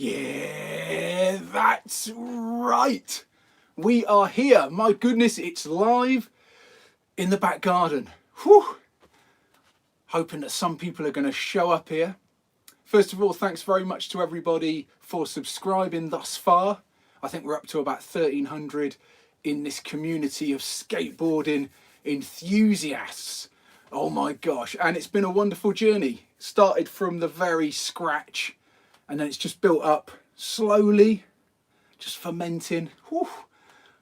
Yeah, that's right. We are here. My goodness, it's live in the back garden. Whew. Hoping that some people are going to show up here. First of all, thanks very much to everybody for subscribing thus far. I think we're up to about 1,300 in this community of skateboarding enthusiasts. Oh my gosh. And it's been a wonderful journey. Started from the very scratch and then it's just built up slowly, just fermenting, whew,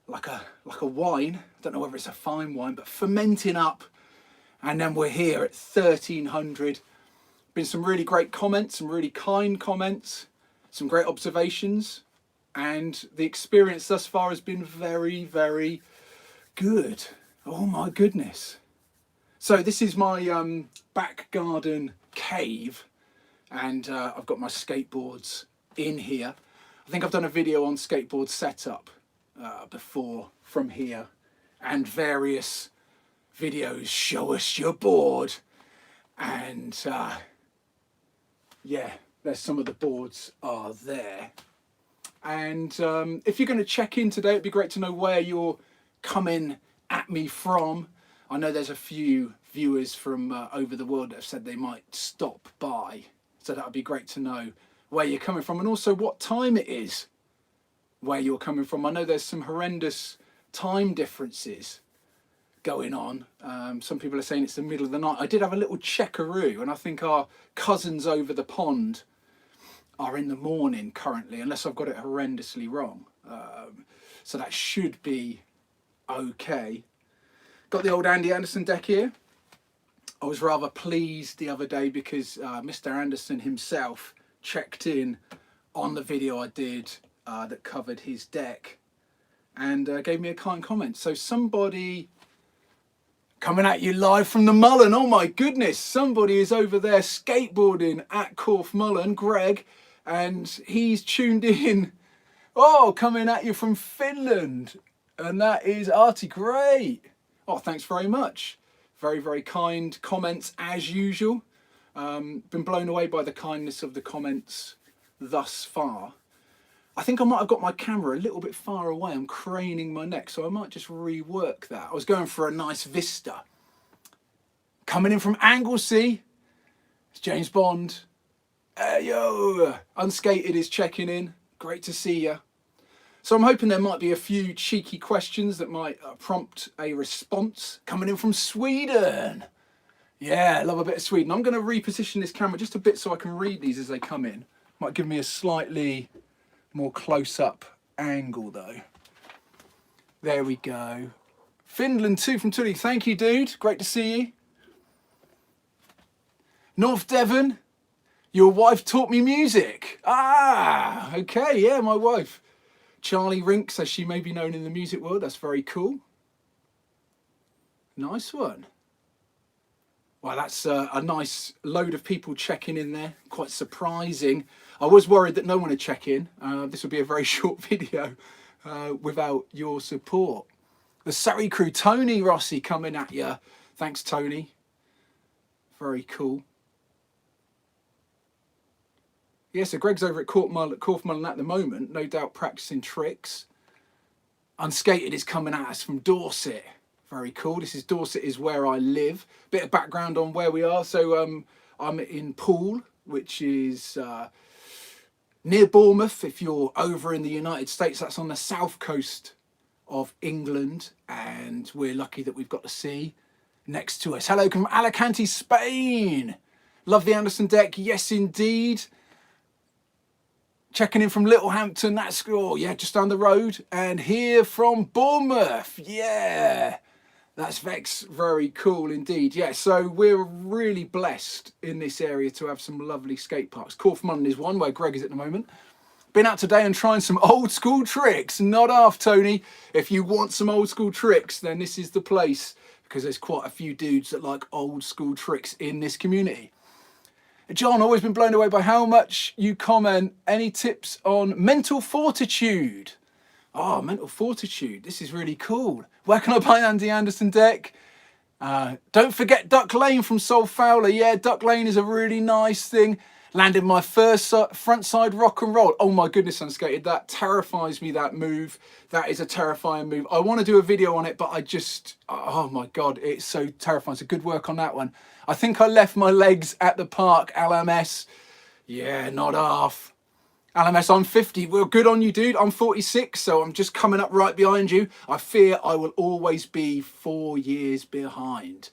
like a wine. I don't know whether it's a fine wine, but fermenting up. And then we're here at 1,300. Been some really great comments, some really kind comments, some great observations. And the experience thus far has been very, very good. Oh my goodness. So this is my back garden cave. And I've got my skateboards in here. I think I've done a video on skateboard setup before from here, and various videos, show us your board. And yeah, there's some of the boards are there. And if you're going to check in today, it'd be great to know where you're coming at me from. I know there's a few viewers from over the world that have said they might stop by. So that would be great to know where you're coming from and also what time it is where you're coming from. I know there's some horrendous time differences going on. Some people are saying it's the middle of the night. I did have a little checkaroo and I think our cousins over the pond are in the morning currently, unless I've got it horrendously wrong. So that should be okay. Got the old Andy Anderson deck here. I was rather pleased the other day because Mr. Anderson himself checked in on the video I did that covered his deck and gave me a kind comment. So somebody coming at you live from the Mullen. Oh my goodness, somebody is over there skateboarding at Corfe Mullen, Greg, and he's tuned in. Oh, coming at you from Finland. And that is Artie, great. Oh, thanks very much. Very, very kind comments as usual. Been blown away by the kindness of the comments thus far. I think I might have got my camera a little bit far away. I'm craning my neck, so I might just rework that. I was going for a nice vista. Coming in from Anglesey, it's James Bond. Yo, Unskated is checking in. Great to see you. So I'm hoping there might be a few cheeky questions that might prompt a response. Coming in from Sweden. Yeah, love a bit of Sweden. I'm going to reposition this camera just a bit so I can read these as they come in. Might give me a slightly more close-up angle though. There we go. Finland 2 from Tully. Thank you, dude. Great to see you. North Devon. Your wife taught me music. Ah, okay. Yeah, my wife. Charlie Rinks, as she may be known in the music world. That's very cool. Nice one. Well, that's a nice load of people checking in there. Quite surprising. I was worried that no one would check in. This would be a very short video without your support. The Surrey crew, Tony Rossi coming at you. Thanks, Tony. Very cool. Yeah, so Greg's over at Corfe Mullen at the moment, no doubt practicing tricks. Unskated is coming at us from Dorset. Very cool. This is Dorset is where I live. Bit of background on where we are. So I'm in Poole, which is near Bournemouth. If you're over in the United States, that's on the south coast of England. And we're lucky that we've got the sea next to us. Hello from Alicante, Spain. Love the Anderson deck. Yes, indeed. Checking in from Littlehampton, that's, oh yeah, just down the road. And here from Bournemouth, yeah, that's Vex, very cool indeed. Yeah, so we're really blessed in this area to have some lovely skate parks. Corfe Mullen is one, where Greg is at the moment. Been out today and trying some old school tricks. Not half, Tony. If you want some old school tricks, then this is the place, because there's quite a few dudes that like old school tricks in this community. John, always been blown away by how much you comment. Any tips on mental fortitude? Oh, mental fortitude. This is really cool. Where can I buy Andy Anderson deck? Don't forget Duck Lane from Sol Fowler. Yeah, Duck Lane is a really nice thing. Landed my first frontside rock and roll. Oh my goodness, Unskated, that terrifies me, that move. That is a terrifying move. I want to do a video on it, but I just, oh my God, it's so terrifying. So good work on that one. I think I left my legs at the park, LMS. Yeah, not half. LMS, I'm 50. Well, good on you, dude. I'm 46, so I'm just coming up right behind you. I fear I will always be 4 years behind.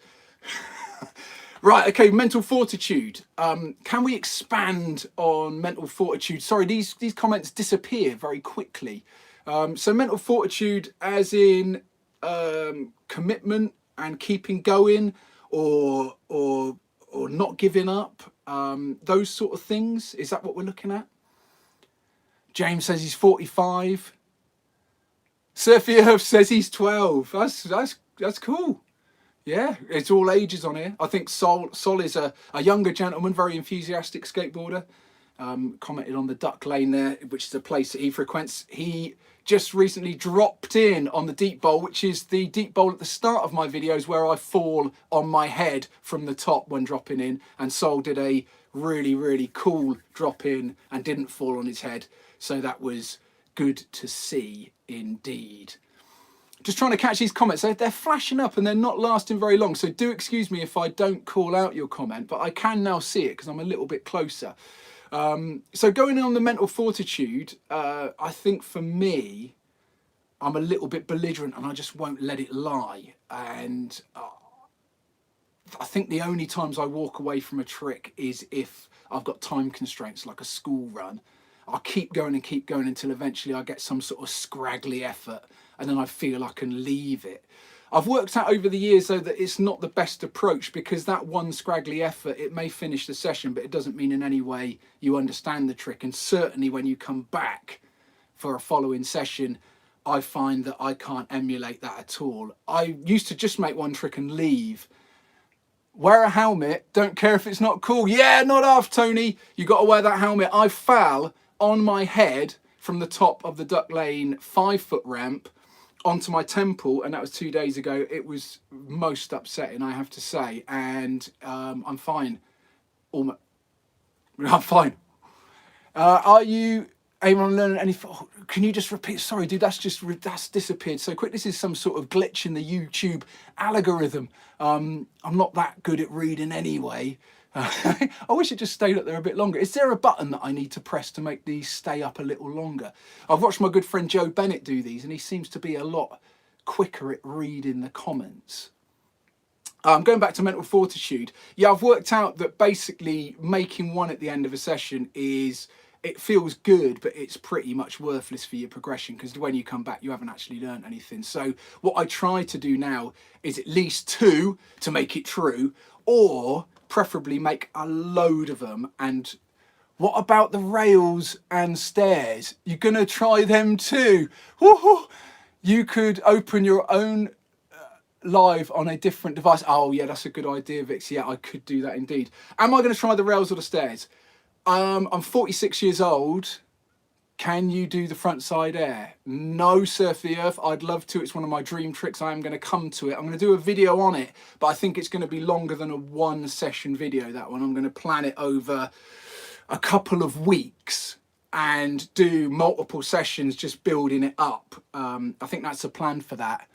Right, okay, mental fortitude. Can we expand on mental fortitude? Sorry, these comments disappear very quickly. So mental fortitude as in commitment and keeping going, or not giving up, those sort of things. Is that what we're looking at? James says he's 45. Surfy Earth says he's 12. That's cool. Yeah, it's all ages on here. I think Sol is a younger gentleman, very enthusiastic skateboarder. Commented on the Duck Lane there, which is a place that he frequents. He just recently dropped in on the deep bowl, which is the deep bowl at the start of my videos where I fall on my head from the top when dropping in. And Sol did a really, really cool drop in and didn't fall on his head. So that was good to see indeed. Just trying to catch these comments. They're flashing up and they're not lasting very long. So do excuse me if I don't call out your comment, but I can now see it because I'm a little bit closer. So going on the mental fortitude, I think for me, I'm a little bit belligerent and I just won't let it lie. And I think the only times I walk away from a trick is if I've got time constraints, like a school run. I'll keep going until eventually I get some sort of scraggly effort and then I feel I can leave it. I've worked out over the years though that it's not the best approach, because that one scraggly effort, it may finish the session, but it doesn't mean in any way you understand the trick. And certainly when you come back for a following session, I find that I can't emulate that at all. I used to just make one trick and leave. Wear a helmet, don't care if it's not cool. Yeah, not off, Tony. You got to wear that helmet. I fell on my head from the top of the Duck Lane 5-foot ramp onto my temple, and that was 2 days ago. It was most upsetting, I have to say, and I'm fine. I'm fine. Are you able to learn any? Oh, can you just repeat? Sorry, dude, that's disappeared so quick. This is some sort of glitch in the YouTube algorithm. I'm not that good at reading anyway. I wish it just stayed up there a bit longer. Is there a button that I need to press to make these stay up a little longer? I've watched my good friend Joe Bennett do these and he seems to be a lot quicker at reading the comments. Going back to mental fortitude. Yeah, I've worked out that basically making one at the end of a session it feels good, but it's pretty much worthless for your progression, because when you come back, you haven't actually learned anything. So what I try to do now is at least 2 to make it true, or preferably make a load of them. And what about the rails and stairs? You're gonna try them too? Woohoo! You could open your own live on a different device. Oh yeah, that's a good idea, Vix. Yeah, I could do that indeed. Am I going to try the rails or the stairs? I'm 46 years old. Can you do the front side air? No, Surf the Earth. I'd love to. It's one of my dream tricks. I am going to come to it. I'm going to do a video on it, but I think it's going to be longer than a 1 session video, that one. I'm going to plan it over a couple of weeks and do multiple sessions, just building it up. I think that's the plan for that.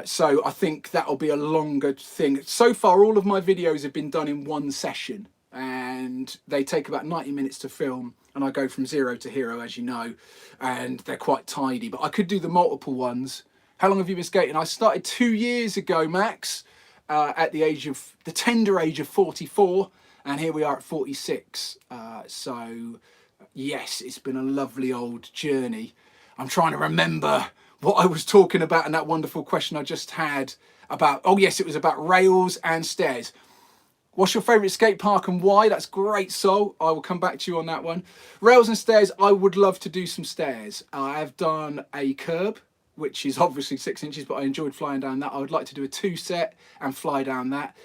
So I think that'll be a longer thing. So far, all of my videos have been done in 1 session, and they take about 90 minutes to film, and I go from 0 to hero, as you know, and they're quite tidy, but I could do the multiple ones. How long have you been skating? I started 2 years ago, Max, at the tender age of 44, and here we are at 46. So yes, it's been a lovely old journey. I'm trying to remember what I was talking about in that wonderful question I just had about, oh yes, it was about rails and stairs. What's your favourite skate park and why? That's great, Sol. I will come back to you on that one. Rails and stairs, I would love to do some stairs. I have done a curb, which is obviously 6 inches, but I enjoyed flying down that. I would like to do a 2 set and fly down that.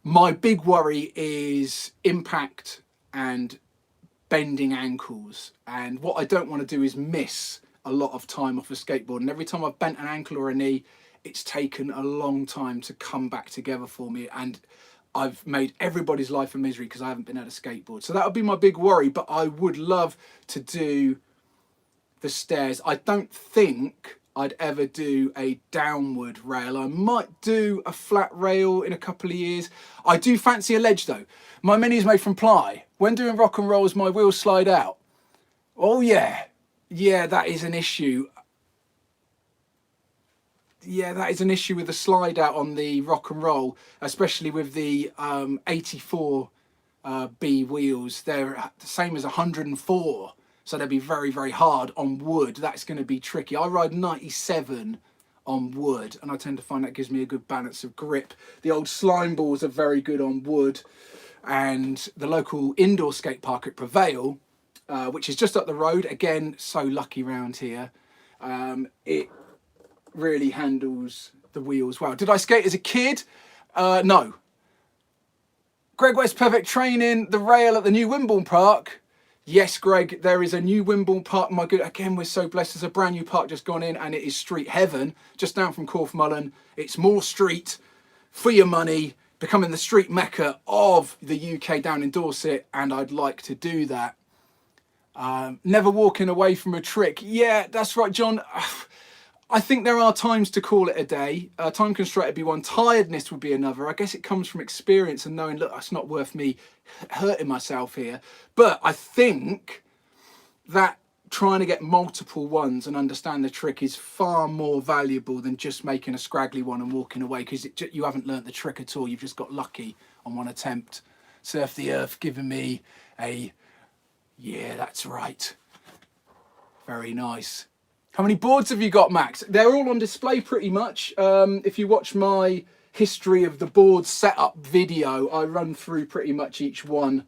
My big worry is impact and bending ankles. And what I don't want to do is miss a lot of time off a skateboard. And every time I've bent an ankle or a knee, it's taken a long time to come back together for me. And I've made everybody's life a misery because I haven't been able to skateboard. So that would be my big worry, but I would love to do the stairs. I don't think I'd ever do a downward rail. I might do a flat rail in a couple of years. I do fancy a ledge though. My mini is made from ply. When doing rock and rolls, my wheels slide out. Oh yeah, yeah, that is an issue. Yeah, that is an issue with the slide out on the rock and roll, especially with the 84 B wheels. They're the same as 104, so they'll be very, very hard on wood. That's going to be tricky. I ride 97 on wood, and I tend to find that gives me a good balance of grip. The old slime balls are very good on wood, and the local indoor skate park at Prevail, which is just up the road, again, so lucky round here, it really handles the wheels well. Did I skate as a kid? No. Greg West Perfect Training, the rail at the new Wimborne Park. Yes, Greg, there is a new Wimborne Park. My good, again, we're so blessed. There's a brand new park just gone in, and it is street heaven, just down from Corfmullen. It's more street for your money, becoming the street mecca of the UK down in Dorset, and I'd like to do that. Never walking away from a trick. Yeah, that's right, John. I think there are times to call it a day. Time constraint would be one. Tiredness would be another. I guess it comes from experience and knowing, look, it's not worth me hurting myself here. But I think that trying to get multiple ones and understand the trick is far more valuable than just making a scraggly one and walking away, because you haven't learnt the trick at all. You've just got lucky on one attempt. Surf the Earth giving me a, yeah, that's right. Very nice. How many boards have you got, Max? They're all on display pretty much. If you watch my history of the board setup video, I run through pretty much each one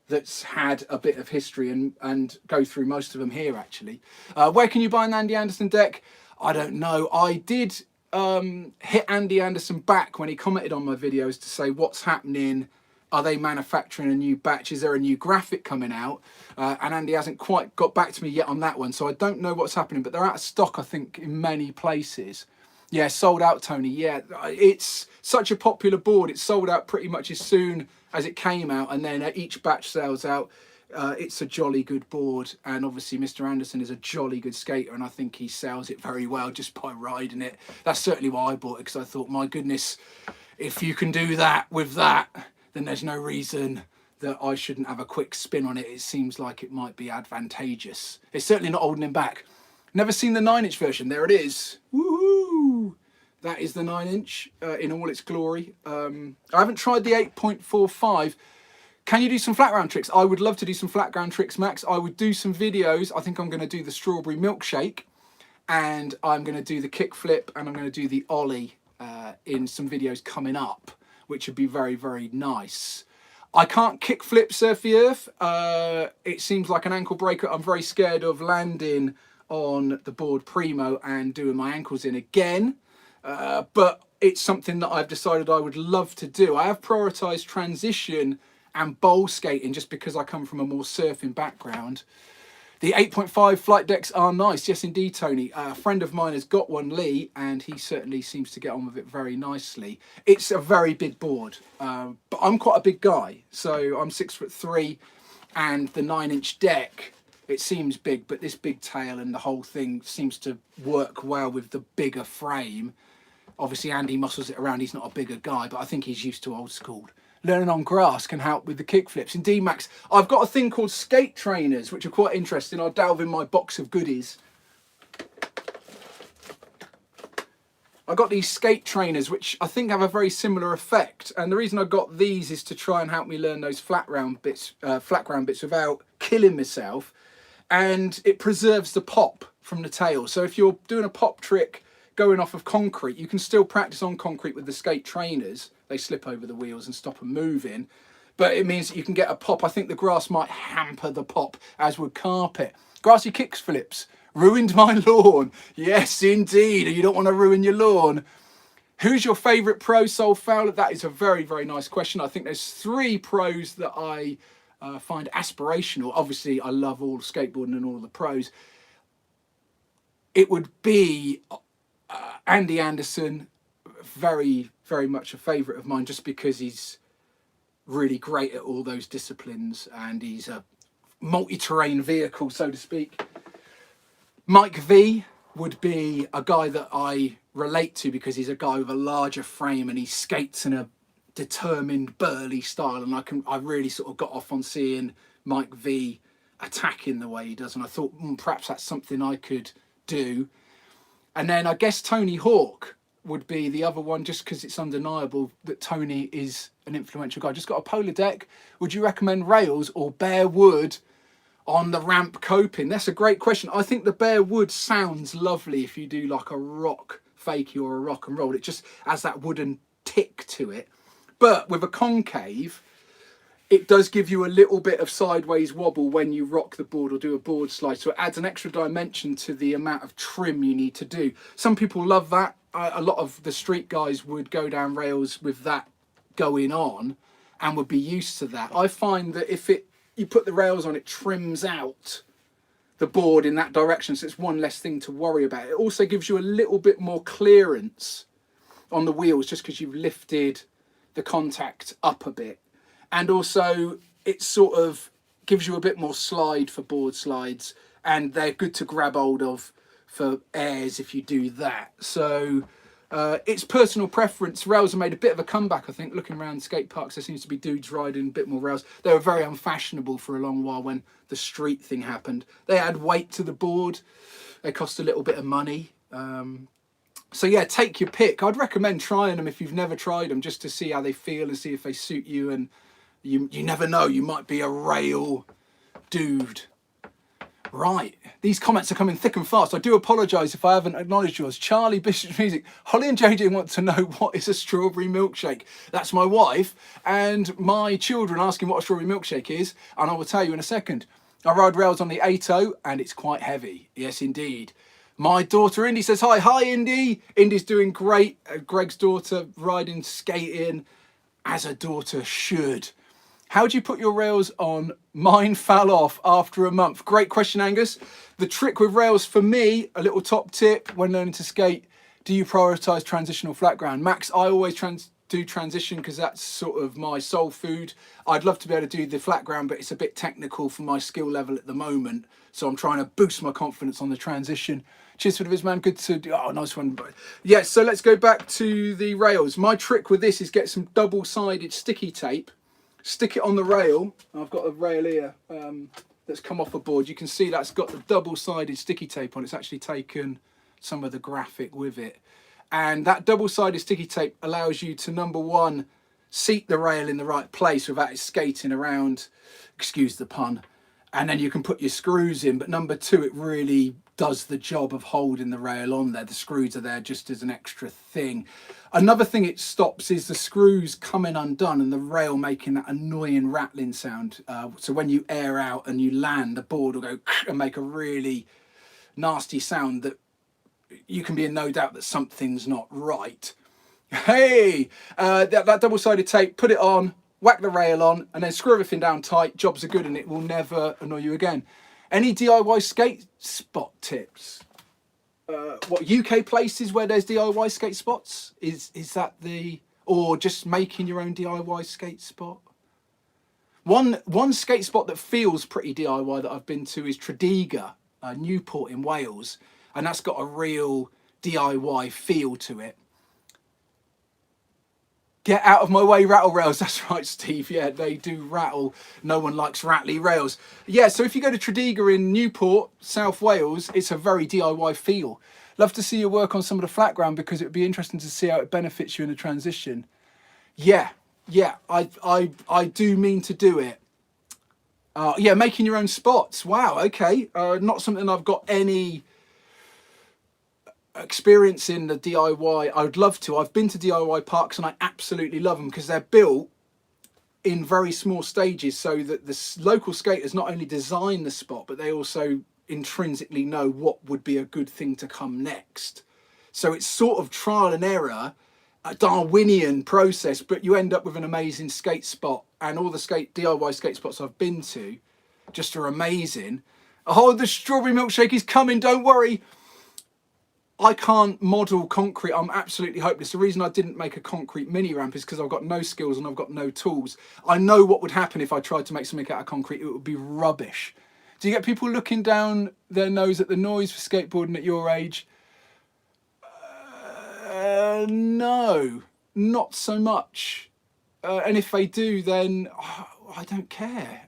that's had a bit of history and go through most of them here, actually. Where can you buy an Andy Anderson deck? I don't know. I did hit Andy Anderson back when he commented on my videos to say what's happening. Are they manufacturing a new batch? Is there a new graphic coming out? And Andy hasn't quite got back to me yet on that one, so I don't know what's happening, but they're out of stock, I think, in many places. Yeah, sold out, Tony. Yeah, it's such a popular board. It sold out pretty much as soon as it came out, and then each batch sells out. It's a jolly good board, and obviously Mr. Anderson is a jolly good skater, and I think he sells it very well just by riding it. That's certainly why I bought it, because I thought, my goodness, if you can do that with that, then there's no reason that I shouldn't have a quick spin on it. It seems like it might be advantageous. It's certainly not holding him back. Never seen the 9-inch version. There it is. Woohoo! That is the 9-inch in all its glory. I haven't tried the 8.45. Can you do some flat ground tricks? I would love to do some flat ground tricks, Max. I would do some videos. I think I'm going to do the strawberry milkshake, and I'm going to do the kickflip, and I'm going to do the ollie in some videos coming up, which would be very, very nice. I can't kickflip Surf the Earth. It seems like an ankle breaker. I'm very scared of landing on the board primo and doing my ankles in again. But it's something that I've decided I would love to do. I have prioritised transition and bowl skating just because I come from a more surfing background. The 8.5 flight decks are nice. Yes, indeed, Tony. A friend of mine has got one, Lee, and he certainly seems to get on with it very nicely. It's a very big board, but I'm quite a big guy. So I'm 6'3", and the 9-inch deck, it seems big, but this big tail and the whole thing seems to work well with the bigger frame. Obviously, Andy muscles it around. He's not a bigger guy, but I think he's used to old school. Learning on grass can help with the kickflips. Indeed, Max. I've got a thing called skate trainers, which are quite interesting. I'll delve in my box of goodies. I got these skate trainers, which I think have a very similar effect. And the reason I got these is to try and help me learn those flat ground bits without killing myself. And it preserves the pop from the tail. So if you're doing a pop trick going off of concrete, you can still practice on concrete with the skate trainers. They slip over the wheels and stop them moving, but it means that you can get a pop. I think the grass might hamper the pop, as would carpet. Grassy kicks flips ruined my lawn. Yes, indeed. You don't want to ruin your lawn. Who's your favourite pro, Sol Fowler? That is a very, very nice question. I think there's 3 pros that I find aspirational. Obviously, I love all skateboarding and all the pros. It would be Andy Anderson, very, very much a favourite of mine, just because he's really great at all those disciplines, and he's a multi-terrain vehicle, so to speak. Mike V would be a guy that I relate to because he's a guy with a larger frame and he skates in a determined, burly style, and I really sort of got off on seeing Mike V attacking the way he does, and I thought perhaps that's something I could do. And then I guess Tony Hawk would be the other one, just because it's undeniable that Tony is an influential guy. Just got a polar deck. Would you recommend rails or bare wood on the ramp coping? That's a great question. I think the bare wood sounds lovely if you do like a rock fakie or a rock and roll. It just has that wooden tick to it. But with a concave, it does give you a little bit of sideways wobble when you rock the board or do a board slide. So it adds an extra dimension to the amount of trim you need to do. Some people love that. A lot of the street guys would go down rails with that going on and would be used to that. I find that if you put the rails on, it trims out the board in that direction, so it's one less thing to worry about. It also gives you a little bit more clearance on the wheels just because you've lifted the contact up a bit. And also it sort of gives you a bit more slide for board slides, and they're good to grab hold of for airs if you do that. So it's personal preference. Rails have made a bit of a comeback, I think. Looking around skate parks, there seems to be dudes riding a bit more rails. They were very unfashionable for a long while when the street thing happened. They add weight to the board. They cost a little bit of money. So yeah, take your pick. I'd recommend trying them if you've never tried them, just to see how they feel and see if they suit you. And you never know, you might be a rail dude. Right, these comments are coming thick and fast. I do apologise if I haven't acknowledged yours. Charlie Bishop's Music. Holly and JJ want to know what is a strawberry milkshake. That's my wife and my children asking what a strawberry milkshake is, and I will tell you in a second. I ride rails on the 8.0 and it's quite heavy. Yes, indeed. My daughter Indy says hi. Hi, Indy. Indy's doing great. Greg's daughter riding, skating, as a daughter should. How do you put your rails on? Mine fell off after a month. Great question, Angus. The trick with rails for me, a little top tip when learning to skate, do you prioritise transition or flat ground? Max, I always do transition because that's sort of my soul food. I'd love to be able to do the flat ground, but it's a bit technical for my skill level at the moment. So I'm trying to boost my confidence on the transition. Cheers for the viz, man. Good to do. Oh, nice one. Yeah, so let's go back to the rails. My trick with this is get some double-sided sticky tape. Stick it on the rail. I've got a rail here that's come off a board. You can see that's got the double-sided sticky tape on. It's actually taken some of the graphic with it. And that double-sided sticky tape allows you to, number one, seat the rail in the right place without it skating around, excuse the pun, and then you can put your screws in. But number two, it really does the job of holding the rail on there. The screws are there just as an extra thing. Another thing it stops is the screws coming undone and the rail making that annoying rattling sound. So when you air out and you land, the board will go and make a really nasty sound that you can be in no doubt that something's not right. Hey, that double-sided tape, put it on, whack the rail on, and then screw everything down tight. Jobs are good and it will never annoy you again. Any DIY skate spot tips? What, UK places where there's DIY skate spots? Is that the, or just making your own DIY skate spot? One skate spot that feels pretty DIY that I've been to is Tredegar, Newport in Wales, and that's got a real DIY feel to it. Get out of my way, rattle rails. That's right, Steve. Yeah, they do rattle. No one likes rattly rails. Yeah, so if you go to Tredegar in Newport, South Wales, it's a very DIY feel. Love to see your work on some of the flat ground because it would be interesting to see how it benefits you in the transition. Yeah, I do mean to do it. Yeah, making your own spots. Wow, okay. Not something I've got any experience in the DIY. I would love to. I've been to DIY parks and I absolutely love them because they're built in very small stages so that the local skaters not only design the spot, but they also intrinsically know what would be a good thing to come next. So it's sort of trial and error, a Darwinian process, but you end up with an amazing skate spot. And all the DIY skate spots I've been to just are amazing. Oh, the strawberry milkshake is coming, don't worry. I can't model concrete. I'm absolutely hopeless. The reason I didn't make a concrete mini ramp is because I've got no skills and I've got no tools. I know what would happen if I tried to make something out of concrete. It would be rubbish. Do you get people looking down their nose at the noise for skateboarding at your age? No, not so much. And if they do, then I don't care.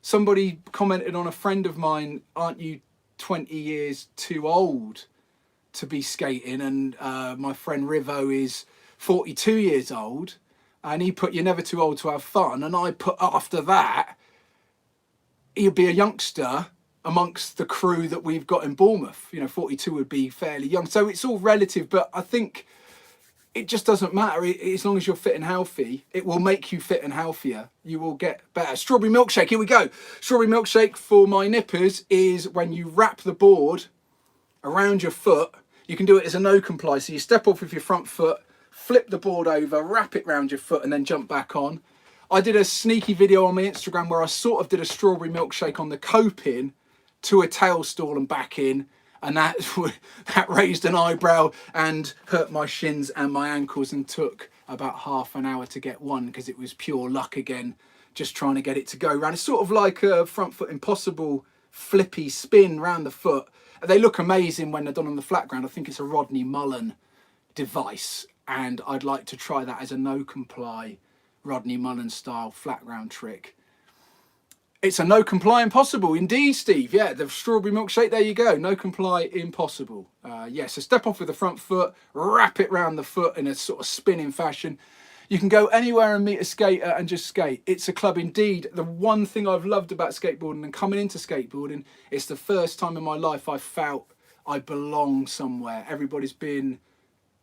Somebody commented on a friend of mine, aren't you 20 years too old to be skating? And my friend Rivo is 42 years old, and he put, you're never too old to have fun. And I put, after that, he'd be a youngster amongst the crew that we've got in Bournemouth. 42 would be fairly young. So it's all relative, but I think it just doesn't matter. As long as you're fit and healthy, it will make you fit and healthier. You will get better. Strawberry milkshake, here we go. Strawberry milkshake for my nippers is when you wrap the board around your foot. You can do it as a no comply. So you step off with your front foot, flip the board over, wrap it around your foot, and then jump back on. I did a sneaky video on my Instagram where I sort of did a strawberry milkshake on the coping to a tail stall and back in. And that raised an eyebrow and hurt my shins and my ankles, and took about half an hour to get one because it was pure luck again, just trying to get it to go round. It's sort of like a front foot impossible flippy spin round the foot. They look amazing when they're done on the flat ground. I think it's a Rodney Mullen device, and I'd like to try that as a no comply Rodney Mullen style flat ground trick. It's a no comply impossible. Indeed, Steve. Yeah, the strawberry milkshake, there you go. No comply impossible. So step off with the front foot, wrap it round the foot in a sort of spinning fashion. You can go anywhere and meet a skater and just skate. It's a club indeed. The one thing I've loved about skateboarding and coming into skateboarding, it's the first time in my life I felt I belong somewhere. Everybody's been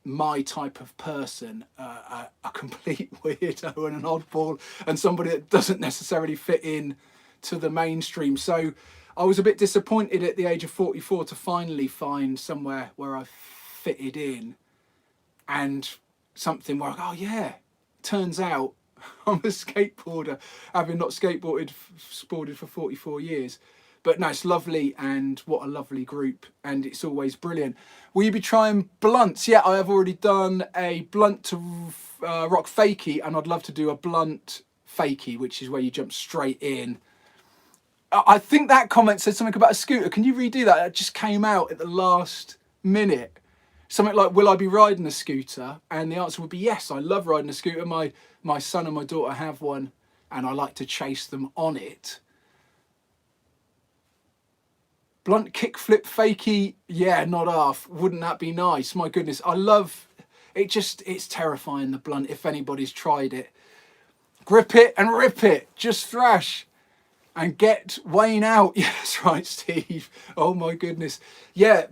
my type of person, a complete weirdo and an oddball, and somebody that doesn't necessarily fit in to the mainstream. So I was a bit disappointed at the age of 44 to finally find somewhere where I fitted in, and something where I go, oh yeah, turns out I'm a skateboarder, having not skateboarded for 44 years. But no, it's lovely, and what a lovely group, and it's always brilliant. Will you be trying blunts? Yeah, I have already done a blunt to rock fakie, and I'd love to do a blunt fakie, which is where you jump straight in. I think that comment said something about a scooter. Can you redo that? It just came out at the last minute. Something like, will I be riding a scooter? And the answer would be yes, I love riding a scooter. My son and my daughter have one, and I like to chase them on it. Blunt kickflip fakie, yeah, not half. Wouldn't that be nice? My goodness, I love it. It's terrifying, the blunt, if anybody's tried it. Grip it and rip it, just thrash. And get Wayne out. Yeah, that's right, Steve. Oh my goodness. Yeah,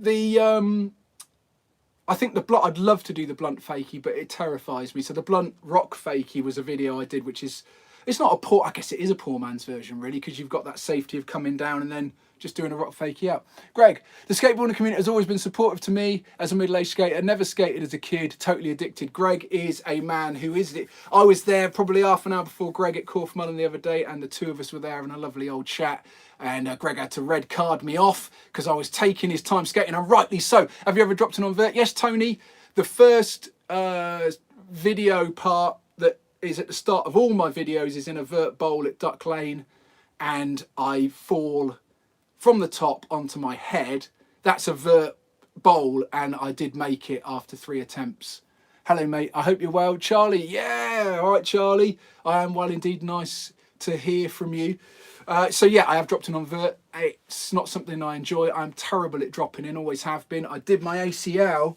I think the blunt, I'd love to do the blunt fakie, but it terrifies me. So the blunt rock fakie was a video I did, which is, it's not a poor, I guess it is a poor man's version really, because you've got that safety of coming down and then just doing a rock fakie out. Greg, the skateboarding community has always been supportive to me as a middle-aged skater. Never skated as a kid, totally addicted. Greg is a man who is it. I was there probably half an hour before Greg at Corfe Mullen the other day, and the two of us were there having a lovely old chat. And Greg had to red card me off because I was taking his time skating, and rightly so. Have you ever dropped in on vert? Yes, Tony. The first video part that is at the start of all my videos is in a vert bowl at Duck Lane, and I fall from the top onto my head. That's a vert bowl, and I did make it after 3 attempts. Hello, mate. I hope you're well. Charlie, yeah. All right, Charlie. I am well indeed. Nice to hear from you. So yeah, I have dropped in on vert. It's not something I enjoy. I'm terrible at dropping in, always have been. I did my ACL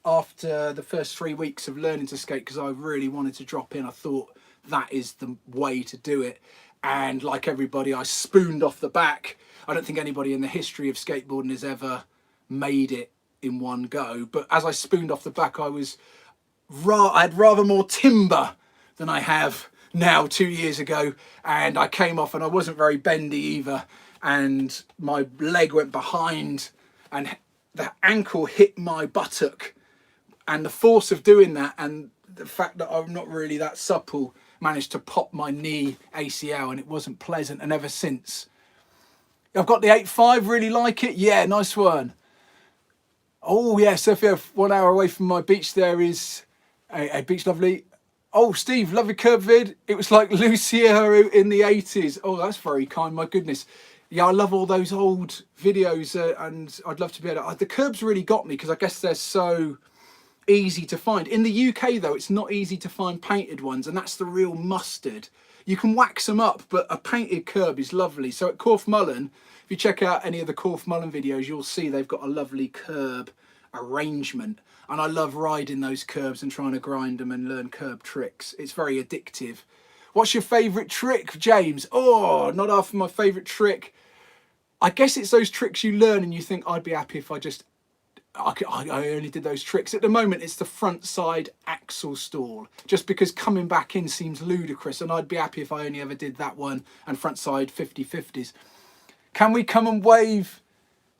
after the first 3 weeks of learning to skate because I really wanted to drop in. I thought that is the way to do it. And like everybody, I spooned off the back. I don't think anybody in the history of skateboarding has ever made it in one go. But as I spooned off the back, I had rather more timber than I have now 2 years ago. And I came off and I wasn't very bendy either. And my leg went behind and the ankle hit my buttock. And the force of doing that and the fact that I'm not really that supple managed to pop my knee ACL, and it wasn't pleasant. And ever since, I've got the 8.5, really like it. Yeah, nice one. Oh yeah, Sophia, 1 hour away from my beach there is a beach lovely. Oh, Steve, love your curb vid. It was like Luciero in the 80s. Oh, that's very kind, my goodness. Yeah, I love all those old videos and I'd love to be able to... The curbs really got me because I guess they're so easy to find. In the UK though, it's not easy to find painted ones, and that's the real mustard. You can wax them up, but a painted curb is lovely. So at Corfmullen, if you check out any of the Corfmullen videos, you'll see they've got a lovely curb arrangement. And I love riding those curbs and trying to grind them and learn curb tricks. It's very addictive. What's your favourite trick, James? Oh, not after my favourite trick. I guess it's those tricks you learn and you think, I'd be happy if I only did those tricks. At the moment, it's the front side axle stall, just because coming back in seems ludicrous, and I'd be happy if I only ever did that one and front side 50/50s. Can we come and wave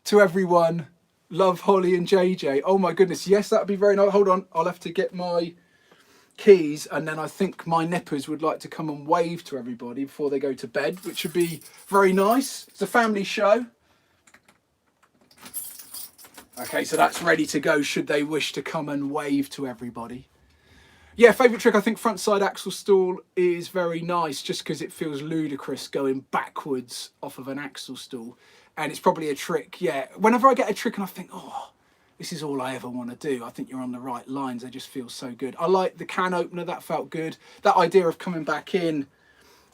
to everyone? Love, Holly and JJ. Oh my goodness, yes, that'd be very nice. Hold on, I'll have to get my keys, and then I think my nippers would like to come and wave to everybody before they go to bed, which would be very nice. It's a family show. Okay, so that's ready to go should they wish to come and wave to everybody. Yeah, favourite trick, I think front side axle stall is very nice just because it feels ludicrous going backwards off of an axle stall. And it's probably a trick, yeah. Whenever I get a trick and I think, oh, this is all I ever want to do, I think you're on the right lines. They just feel so good. I like the can opener, that felt good. That idea of coming back in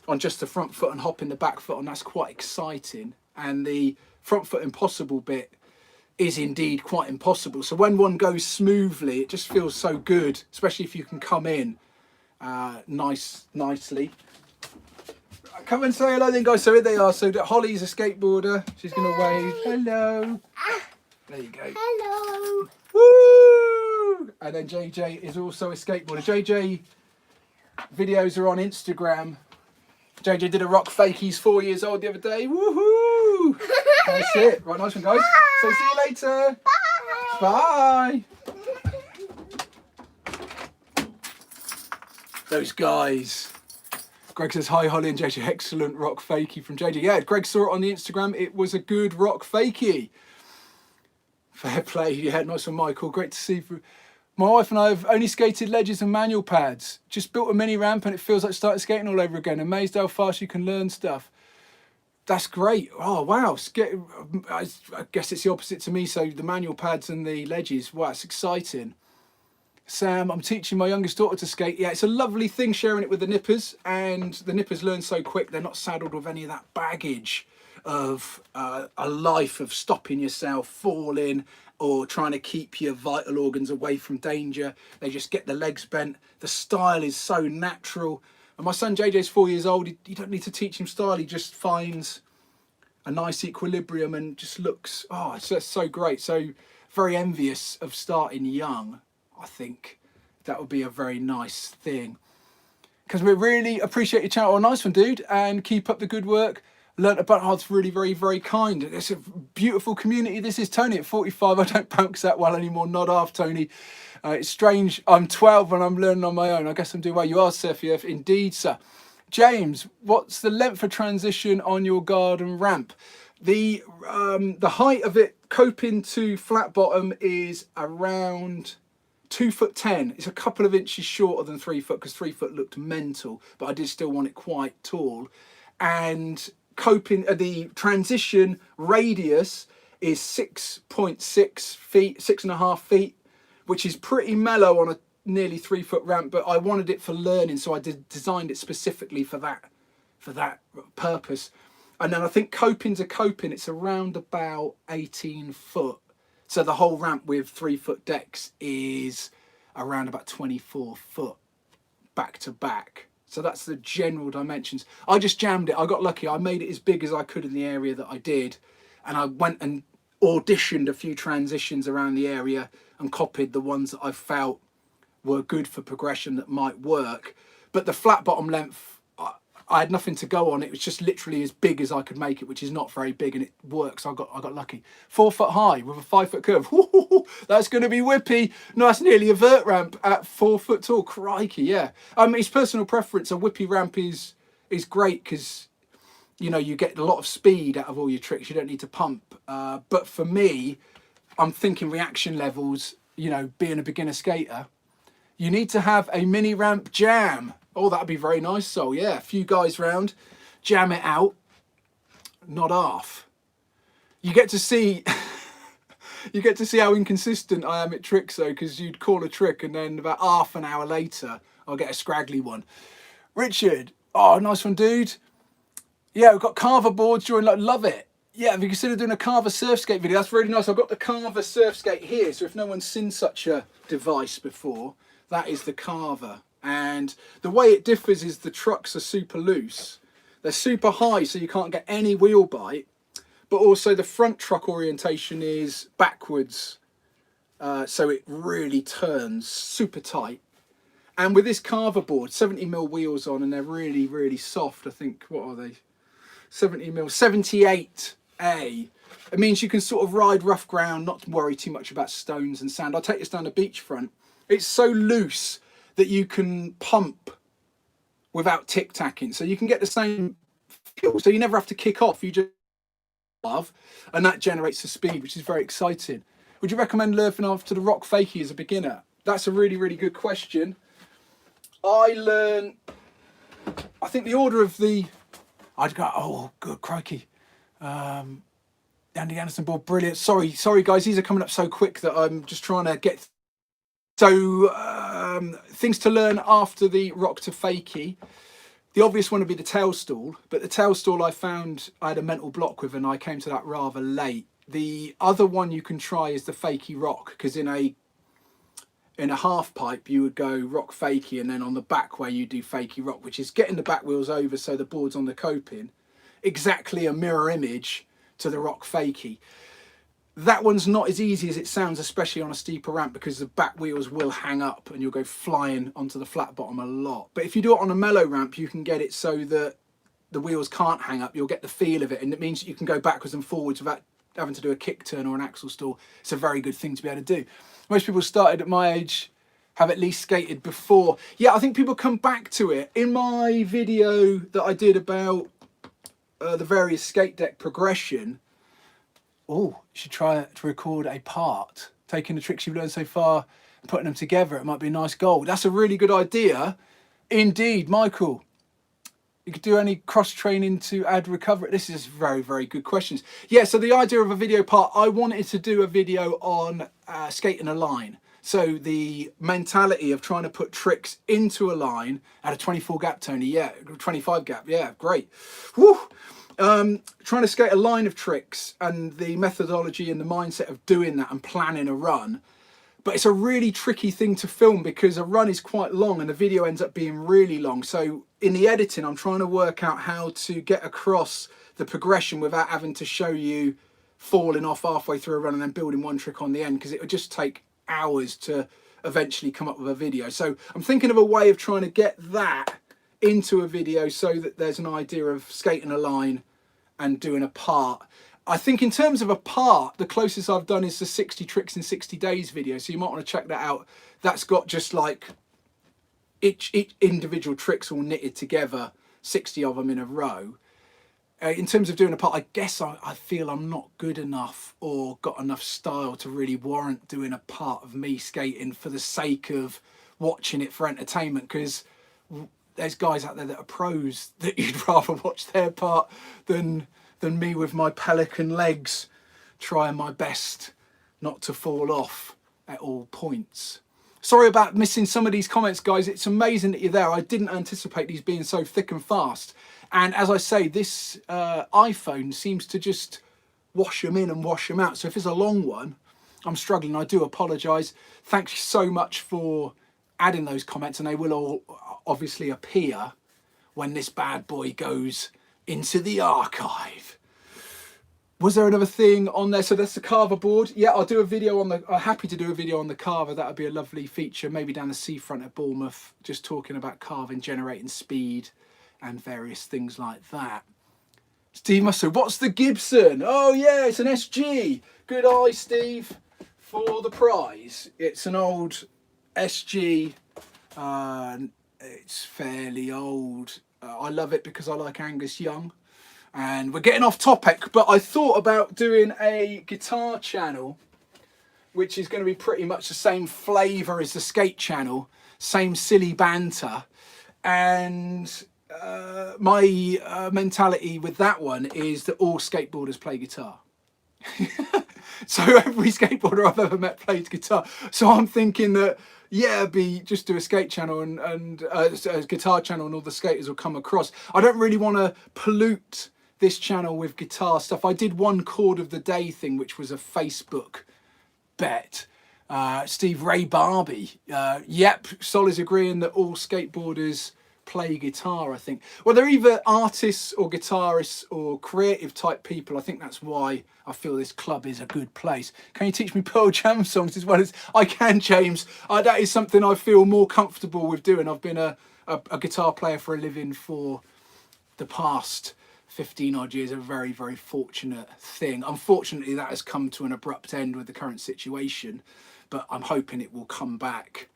on just the front foot and hopping the back foot on, that's quite exciting. And the front foot impossible bit is indeed quite impossible. So when one goes smoothly, it just feels so good, especially if you can come in nicely. Come and say hello then, guys. So here they are. So Holly's a skateboarder. She's going to wave. Hello. There you go. Hello. Woo! And then JJ is also a skateboarder. JJ videos are on Instagram. JJ did a rock fake. He's 4 years old the other day. Woohoo! That's it. Right, nice one, guys. So see you later. Bye. Those guys. Greg says, hi, Holly and JJ. Excellent rock fakie from JJ. Yeah, Greg saw it on the Instagram. It was a good rock fakie. Fair play. Yeah, nice one, Michael. Great to see you. My wife and I have only skated ledges and manual pads. Just built a mini ramp and it feels like starting skating all over again. Amazed how fast you can learn stuff. That's great. Oh, wow. I guess it's the opposite to me. So the manual pads and the ledges, wow, it's exciting. Sam, I'm teaching my youngest daughter to skate. Yeah, it's a lovely thing sharing it with the nippers, and the nippers learn so quick. They're not saddled with any of that baggage of a life of stopping yourself, falling, or trying to keep your vital organs away from danger. They just get the legs bent. The style is so natural. And my son JJ's 4 years old. You don't need to teach him style. He just finds a nice equilibrium and just looks, oh, it's just so great. So very envious of starting young. I think that would be a very nice thing. Because we really appreciate your channel. Oh, nice one, dude. And keep up the good work. Learned about how it's really, very, very kind. It's a beautiful community. This is Tony at 45. I don't bounce that well anymore. Not half, Tony. It's strange. I'm 12 and I'm learning on my own. I guess I'm doing well. You are, Sophia. Indeed, sir. James, what's the length of transition on your garden ramp? The height of it, coping to flat bottom, is around 2'10". It's a couple of inches shorter than 3 foot because 3 foot looked mental, but I did still want it quite tall. And coping, the transition radius is 6.6 feet, 6.5 feet, which is pretty mellow on a nearly 3 foot ramp, but I wanted it for learning, so I designed it specifically for that purpose. And then I think coping to coping, it's around about 18 foot. So the whole ramp with 3 foot decks is around about 24 foot back to back. So that's the general dimensions. I just jammed it. I got lucky. I made it as big as I could in the area that I did. And I went and auditioned a few transitions around the area and copied the ones that I felt were good for progression that might work. But the flat bottom length, I had nothing to go on. It was just literally as big as I could make it, which is not very big, and it works. I got lucky. 4 foot high with a 5 foot curve. That's going to be whippy. No, that's nearly a vert ramp at 4 foot tall. Crikey, yeah. It's personal preference. A whippy ramp is great because, you know, you get a lot of speed out of all your tricks. You don't need to pump. But for me, I'm thinking reaction levels, you know, being a beginner skater, you need to have a mini ramp jam. Oh, that'd be very nice. So yeah, a few guys round, jam it out, not half. You get to see you get to see how inconsistent I am at tricks though, because you'd call a trick and then about half an hour later I'll get a scraggly one. Richard, oh, nice one, dude. Yeah, we've got carver boards during, like, love it. Yeah, have you considered doing a carver surf skate video? That's really nice. I've got the carver surf skate here, so if no one's seen such a device before, that is the carver. And the way it differs is the trucks are super loose. They're super high, so you can't get any wheel bite. But also the front truck orientation is backwards, so it really turns super tight. And with this carver board, 70mm wheels on, and they're really, really soft. I think, what are they? 70mm, 78A. It means you can sort of ride rough ground, not worry too much about stones and sand. I'll take this down the beachfront. It's so loose that you can pump without tic-tacking. So you can get the same feel. So you never have to kick off. You just love, and that generates the speed, which is very exciting. Would you recommend learning after the rock fakie as a beginner? That's a really, really good question. I think the order of the, I'd go, oh, good, crikey. Andy Anderson board, brilliant. Sorry, guys, these are coming up so quick that I'm just trying to get. So, things to learn after the rock to fakie. The obvious one would be the tail stall, but the tail stall I found I had a mental block with, and I came to that rather late. The other one you can try is the fakie rock, because in a half pipe you would go rock fakie, and then on the back way you do fakie rock, which is getting the back wheels over so the board's on the coping, exactly a mirror image to the rock fakie. That one's not as easy as it sounds, especially on a steeper ramp, because the back wheels will hang up and you'll go flying onto the flat bottom a lot. But if you do it on a mellow ramp, you can get it so that the wheels can't hang up. You'll get the feel of it, and it means that you can go backwards and forwards without having to do a kick turn or an axle stall. It's a very good thing to be able to do. Most people started at my age have at least skated before. Yeah, I think people come back to it. In my video that I did about the various skate deck progression, oh, you should try to record a part, taking the tricks you've learned so far and putting them together. It might be a nice goal. That's a really good idea. Indeed, Michael. You could do any cross training to add recovery. This is very, very good questions. Yeah, so the idea of a video part, I wanted to do a video on skating a line. So the mentality of trying to put tricks into a line at a 24 gap, Tony. Yeah, 25 gap. Yeah, great. Woo! Trying to skate a line of tricks and the methodology and the mindset of doing that and planning a run. But it's a really tricky thing to film because a run is quite long and the video ends up being really long. So in the editing, I'm trying to work out how to get across the progression without having to show you falling off halfway through a run and then building one trick on the end, because it would just take hours to eventually come up with a video. So I'm thinking of a way of trying to get that into a video so that there's an idea of skating a line and doing a part. I think in terms of a part, the closest I've done is the 60 tricks in 60 days video. So you might want to check that out. That's got just like each individual tricks all knitted together, 60 of them in a row. In terms of doing a part, I guess I feel I'm not good enough or got enough style to really warrant doing a part of me skating for the sake of watching it for entertainment, because there's guys out there that are pros that you'd rather watch their part than me with my pelican legs trying my best not to fall off at all points. Sorry about missing some of these comments, guys. It's amazing that you're there. I didn't anticipate these being so thick and fast. And as I say, this iPhone seems to just wash them in and wash them out. So if it's a long one, I'm struggling. I do apologise. Thanks so much for adding those comments, and they will all obviously appear when this bad boy goes into the archive. Was there another thing on there? So that's the carver board. Yeah, I'll do a video on the, I'm happy to do a video on the carver. That would be a lovely feature, maybe down the seafront at Bournemouth, just talking about carving, generating speed and various things like that. Steve Musser, what's the Gibson? Oh yeah, it's an SG. Good eye, Steve, for the prize. It's an old SG. It's fairly old. I love it because I like Angus Young. And we're getting off topic, but I thought about doing a guitar channel which is going to be pretty much the same flavour as the skate channel, same silly banter. And my mentality with that one is that all skateboarders play guitar. So every skateboarder I've ever met plays guitar. So I'm thinking that, yeah, just do a skate channel and a guitar channel, and all the skaters will come across. I don't really want to pollute this channel with guitar stuff. I did one chord of the day thing, which was a Facebook bet. Steve Ray Barbie. Yep, Sol is agreeing that all skateboarders play guitar, I think. Well, they're either artists or guitarists or creative type people. I think that's why I feel this club is a good place. Can you teach me Pearl Jam songs as well as I can, James? That is something I feel more comfortable with doing. I've been a guitar player for a living for the past 15 odd years. A very, very fortunate thing. Unfortunately, that has come to an abrupt end with the current situation, but I'm hoping it will come back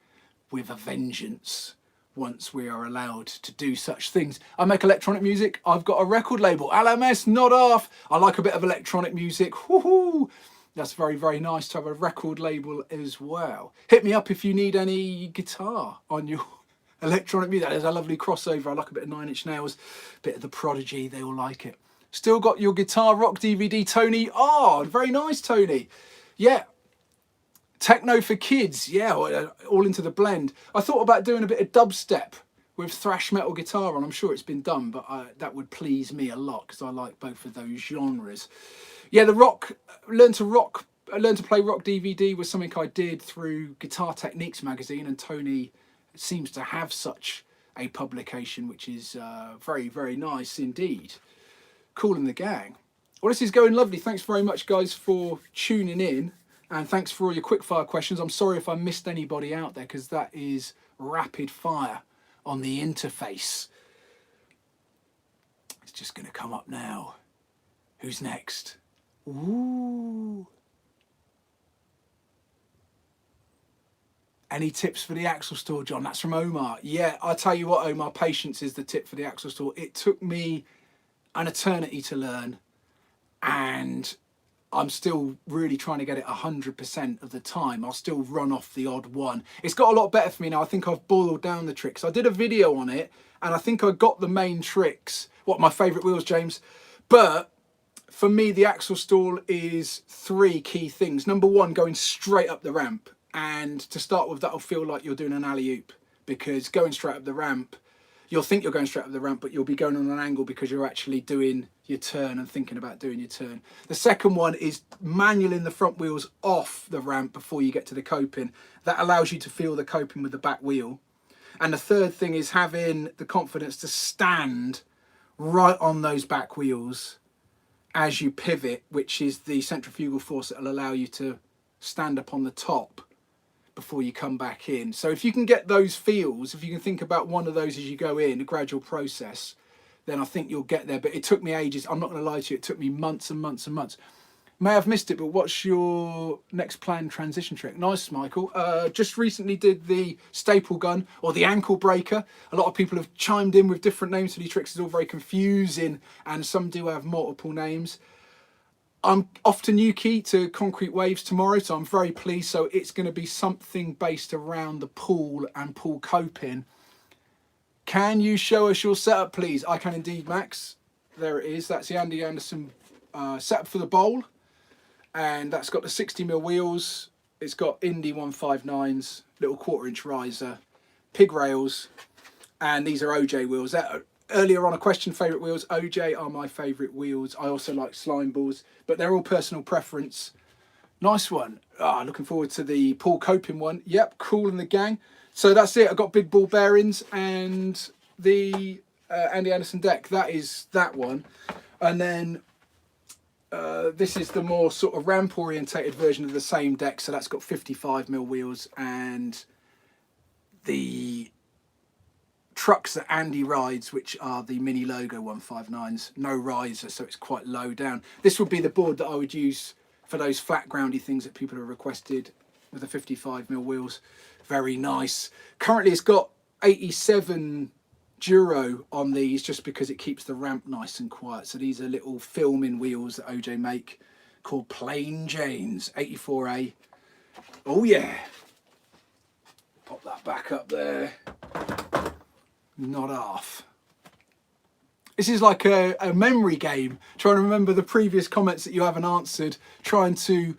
with a vengeance once we are allowed to do such things. I make electronic music. I've got a record label, LMS, not off. I like a bit of electronic music. Woohoo! That's very, very nice to have a record label as well. Hit me up if you need any guitar on your electronic music. There's a lovely crossover. I like a bit of Nine Inch Nails, a bit of The Prodigy. They all like it. Still got your Guitar Rock DVD, Tony. Oh, very nice, Tony. Yeah. Techno for kids, yeah, all into the blend. I thought about doing a bit of dubstep with thrash metal guitar on. I'm sure it's been done, but that would please me a lot because I like both of those genres. Yeah, the learn to play rock DVD was something I did through Guitar Techniques magazine, and Tony seems to have such a publication, which is very, very nice indeed. Cool in the gang. Well, this is going lovely. Thanks very much, guys, for tuning in. And thanks for all your quickfire questions. I'm sorry if I missed anybody out there, because that is rapid fire on the interface. It's just going to come up now. Who's next? Ooh. Any tips for the axle store, John? That's from Omar. Yeah, I'll tell you what, Omar, patience is the tip for the axle store. It took me an eternity to learn, and I'm still really trying to get it 100% of the time. I'll still run off the odd one. It's got a lot better for me now. I think I've boiled down the tricks. I did a video on it, and I think I got the main tricks. What, my favourite wheels, James? But for me, the axle stall is 3 key things. Number 1, going straight up the ramp. And to start with, that'll feel like you're doing an alley-oop, because going straight up the ramp, you'll think you're going straight up the ramp, but you'll be going on an angle because you're actually doing your turn and thinking about doing your turn. The second one is manualing the front wheels off the ramp before you get to the coping. That allows you to feel the coping with the back wheel. And the third thing is having the confidence to stand right on those back wheels as you pivot, which is the centrifugal force that will allow you to stand up on the top before you come back in. So if you can get those feels, if you can think about one of those as you go in, a gradual process, then I think you'll get there. But it took me ages. I'm not going to lie to you. It took me months and months and months. May have missed it, but what's your next planned transition trick? Nice, Michael. Just recently did the staple gun, or the ankle breaker. A lot of people have chimed in with different names for these tricks. It's all very confusing, and some do have multiple names. I'm off to Newquay to Concrete Waves tomorrow, so I'm very pleased. So it's going to be something based around the pool and pool coping. Can you show us your setup, please? I can indeed, Max. There it is. That's the Andy Anderson setup for the bowl. And that's got the 60mm wheels. It's got Indy 159s, little 1/4-inch riser, pig rails, and these are OJ wheels. Earlier on a question, favourite wheels. OJ are my favourite wheels. I also like slime balls, but they're all personal preference. Nice one. Looking forward to the Paul Coping one. Yep, cool in the gang. So that's it. I've got big ball bearings and the Andy Anderson deck. That is that one. And then this is the more sort of ramp orientated version of the same deck. So that's got 55mm wheels, and the trucks that Andy rides, which are the mini logo 159s, no riser, so it's quite low down. This would be the board that I would use for those flat groundy things that people have requested, with the 55mm wheels. Very nice. Currently it's got 87 Duro on these, just because it keeps the ramp nice and quiet. So these are little filming wheels that OJ make, called Plain Janes 84A. Oh yeah. Pop that back up there. Not half. This is like a memory game, trying to remember the previous comments that you haven't answered, trying to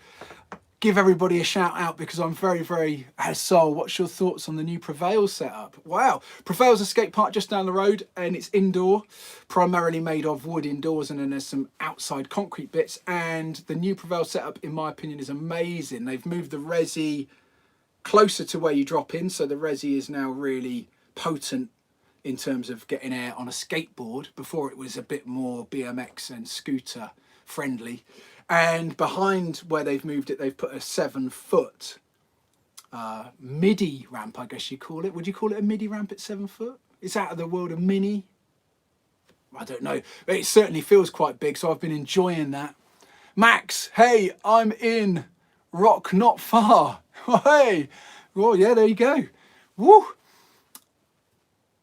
give everybody a shout out because I'm very, very... Sol, what's your thoughts on the new Prevail setup? Wow, Prevail's a skate park just down the road and it's indoor, primarily made of wood indoors, and then there's some outside concrete bits, and the new Prevail setup, in my opinion, is amazing. They've moved the resi closer to where you drop in, so the resi is now really potent in terms of getting air on a skateboard. Before it was a bit more BMX and scooter friendly. And behind where they've moved it, they've put a 7-foot midi ramp, I guess you call it. Would you call it a midi ramp at 7 foot? It's out of the world of mini. I don't know, but it certainly feels quite big, so I've been enjoying that. Max, hey, I'm in Rock Not Far. Hey, well, yeah, there you go. Woo!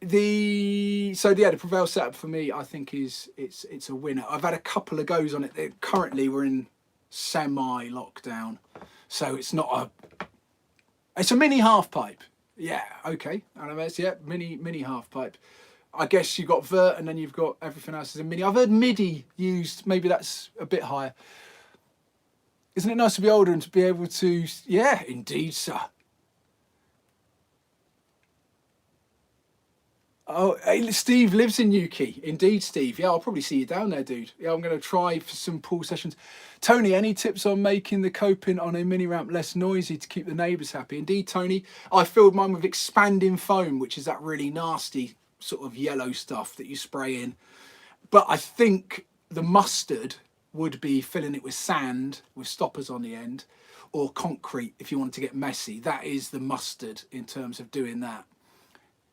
The Prevail setup for me, I think it's a winner. I've had a couple of goes on it. Currently we're in semi lockdown, so it's a mini half pipe. Yeah, okay. And yeah, mini half pipe. I guess you've got vert and then you've got everything else as a mini. I've heard midi used, maybe that's a bit higher. Isn't it nice to be older and to be able to, yeah, indeed, sir. Oh, hey, Steve lives in Newquay. Indeed, Steve. Yeah, I'll probably see you down there, dude. Yeah, I'm going to try for some pool sessions. Tony, any tips on making the coping on a mini ramp less noisy to keep the neighbours happy? Indeed, Tony. I filled mine with expanding foam, which is that really nasty sort of yellow stuff that you spray in. But I think the mustard would be filling it with sand with stoppers on the end, or concrete if you want to get messy. That is the mustard in terms of doing that.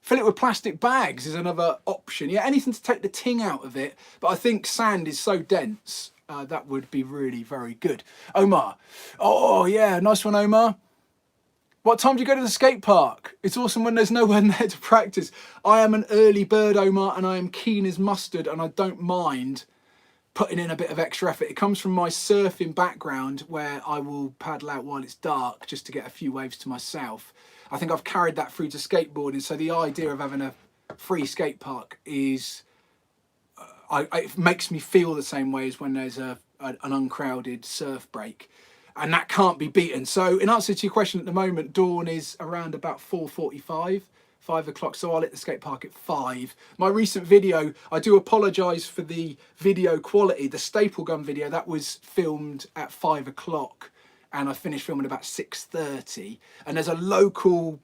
Fill it with plastic bags is another option. Yeah, anything to take the ting out of it. But I think sand is so dense, that would be really very good. Omar. Oh, yeah, nice one, Omar. What time do you go to the skate park? It's awesome when there's no one there to practice. I am an early bird, Omar, and I am keen as mustard, and I don't mind putting in a bit of extra effort. It comes from my surfing background, where I will paddle out while it's dark just to get a few waves to myself. I think I've carried that through to skateboarding. So the idea of having a free skate park is, it makes me feel the same way as when there's an uncrowded surf break. And that can't be beaten. So in answer to your question, at the moment, dawn is around about 4:45, 5 o'clock. So I'll hit the skate park at 5. My recent video, I do apologise for the video quality. The staple gun video, that was filmed at 5 o'clock. And I finished filming about 6:30. And there's a local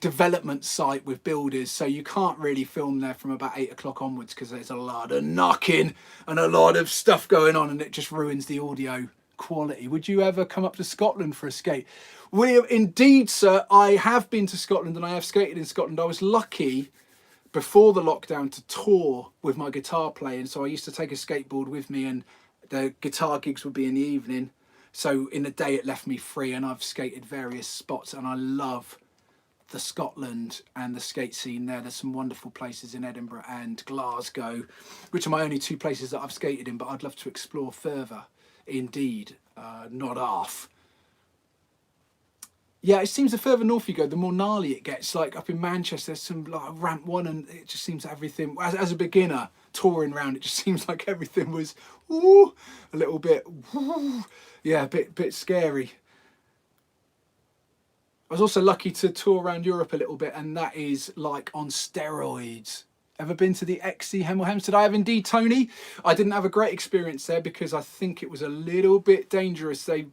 development site with builders, so you can't really film there from about 8 o'clock onwards because there's a lot of knocking and a lot of stuff going on, and it just ruins the audio quality. Would you ever come up to Scotland for a skate? Well, indeed, sir. I have been to Scotland and I have skated in Scotland. I was lucky before the lockdown to tour with my guitar playing, so I used to take a skateboard with me, and the guitar gigs would be in the evening. So in the day it left me free, and I've skated various spots, and I love the Scotland and the skate scene there. There's some wonderful places in Edinburgh and Glasgow, which are my only two places that I've skated in, but I'd love to explore further. Indeed, not half. Yeah, it seems the further north you go, the more gnarly it gets. Like up in Manchester, there's some like ramp 1, and it just seems everything, as a beginner touring around, it just seems like everything was ooh, a little bit, ooh, yeah, a bit scary. I was also lucky to tour around Europe a little bit, and that is like on steroids. Ever been to the XC Hemel Hempstead? I have indeed, Tony. I didn't have a great experience there because I think it was a little bit dangerous. They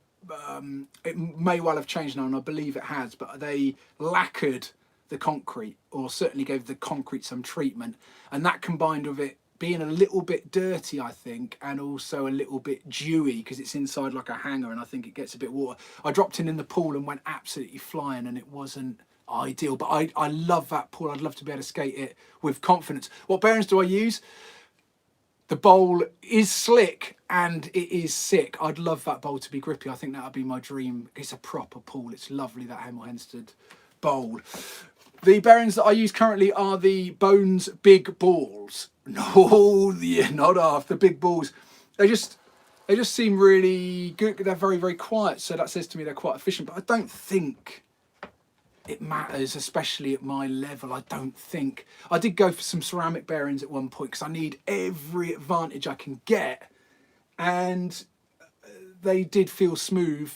it may well have changed now, and I believe it has, but they lacquered the concrete, or certainly gave the concrete some treatment, and that combined with it being a little bit dirty, I think, and also a little bit dewy because it's inside like a hangar, and I think it gets a bit water. I dropped in the pool and went absolutely flying, and it wasn't ideal, but I love that pool. I'd love to be able to skate it with confidence. What bearings do I use? The bowl is slick and it is sick. I'd love that bowl to be grippy. I think that would be my dream. It's a proper pool. It's lovely, that Hemel Hempstead bowl. The bearings that I use currently are the Bones Big Balls. No, yeah, not half. The big balls. They just, They just seem really good. They're very, very quiet. So that says to me they're quite efficient. But I don't think it matters, especially at my level. I don't think. I did go for some ceramic bearings at one point because I need every advantage I can get. And they did feel smooth.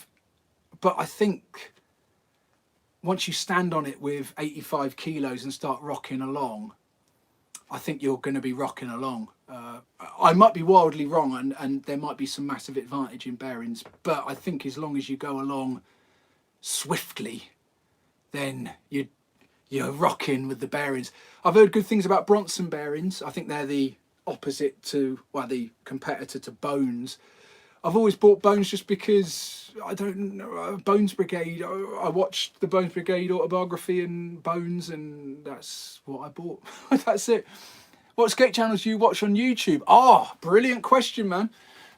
But I think once you stand on it with 85 kilos and start rocking along, I think you're going to be rocking along. I might be wildly wrong, and there might be some massive advantage in bearings, but I think as long as you go along swiftly, then you're rocking with the bearings. I've heard good things about Bronson bearings. I think they're the opposite to, well, the competitor to Bones. I've always bought Bones just because, I don't know, Bones Brigade. I watched the Bones Brigade autobiography and Bones, and that's what I bought. That's it. What skate channels do you watch on YouTube? Ah, brilliant question, man.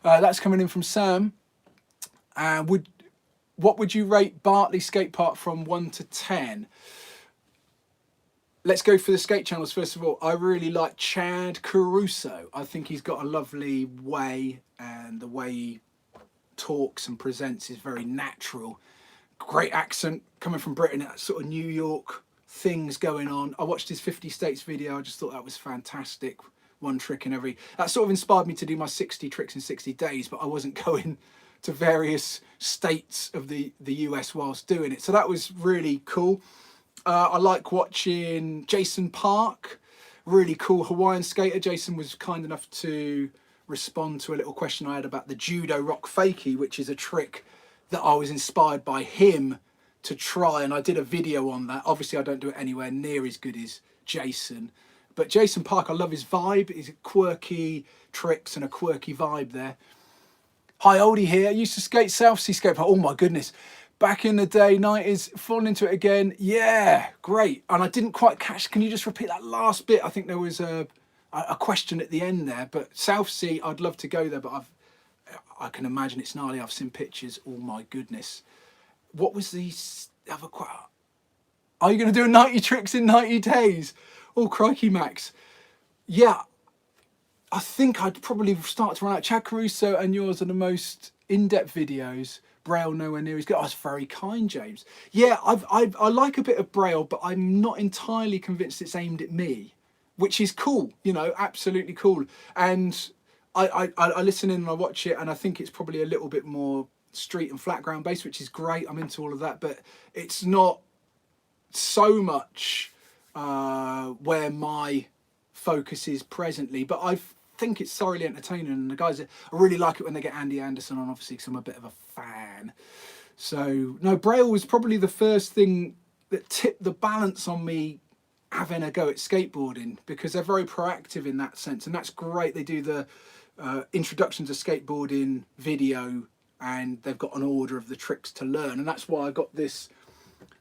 That's coming in from Sam. What would you rate Bartley Skate Park from 1 to 10? Let's go for the skate channels first of all. I really like Chad Caruso. I think he's got a lovely way, and the way he talks and presents is very natural. Great accent coming from Britain, that sort of New York things going on. I watched his 50 States video. I just thought that was fantastic. One trick in every... That sort of inspired me to do my 60 tricks in 60 days, but I wasn't going to various states of the US whilst doing it. So that was really cool. I like watching Jason Park, really cool Hawaiian skater. Jason was kind enough to respond to a little question I had about the judo rock fakie, which is a trick that I was inspired by him to try, and I did a video on that. Obviously I don't do it anywhere near as good as Jason, but Jason Park, I love his vibe. He's quirky tricks and a quirky vibe there. Hi oldie here. I used to skate South Sea skate park. Oh my goodness, back in the day, 90s, falling into it again. Yeah, great. And I didn't quite catch, can you just repeat that last bit? I think there was a question at the end there. But South Sea, I'd love to go there, but I can imagine it's gnarly. I've seen pictures. Oh my goodness. What was the other quote? Are you going to do 90 tricks in 90 days? Oh, crikey, Max. Yeah, I think I'd probably start to run out. Chad Caruso and yours are the most in-depth videos. Braille nowhere near as good. Oh, that's very kind, James. Yeah, I like a bit of Braille, but I'm not entirely convinced it's aimed at me, which is cool, you know, absolutely cool. And I listen in and I watch it, and I think it's probably a little bit more street and flat ground based, which is great. I'm into all of that, but it's not so much where my focus is presently. But I think it's thoroughly entertaining, and the guys, I really like it when they get Andy Anderson on, obviously, because I'm a bit of a fan. So no, Braille was probably the first thing that tipped the balance on me having a go at skateboarding, because they're very proactive in that sense, and that's great. They do the introduction to skateboarding video, and they've got an order of the tricks to learn, and that's why I got this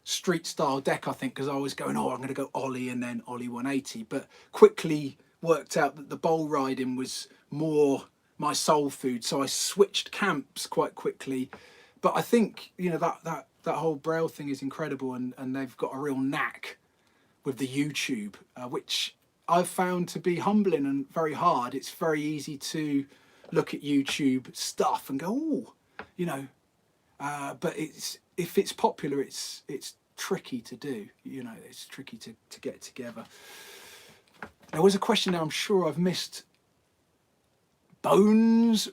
street style deck, I think, because I was going, oh, I'm going to go ollie and then ollie 180, but quickly worked out that the bowl riding was more my soul food, so I switched camps quite quickly. But I think, you know, that whole Braille thing is incredible, and they've got a real knack with the YouTube, which I've found to be humbling and very hard. It's very easy to look at YouTube stuff and go, oh, you know, but if it's popular, it's tricky to do, you know, it's tricky to get together. There was a question now I'm sure I've missed. Bones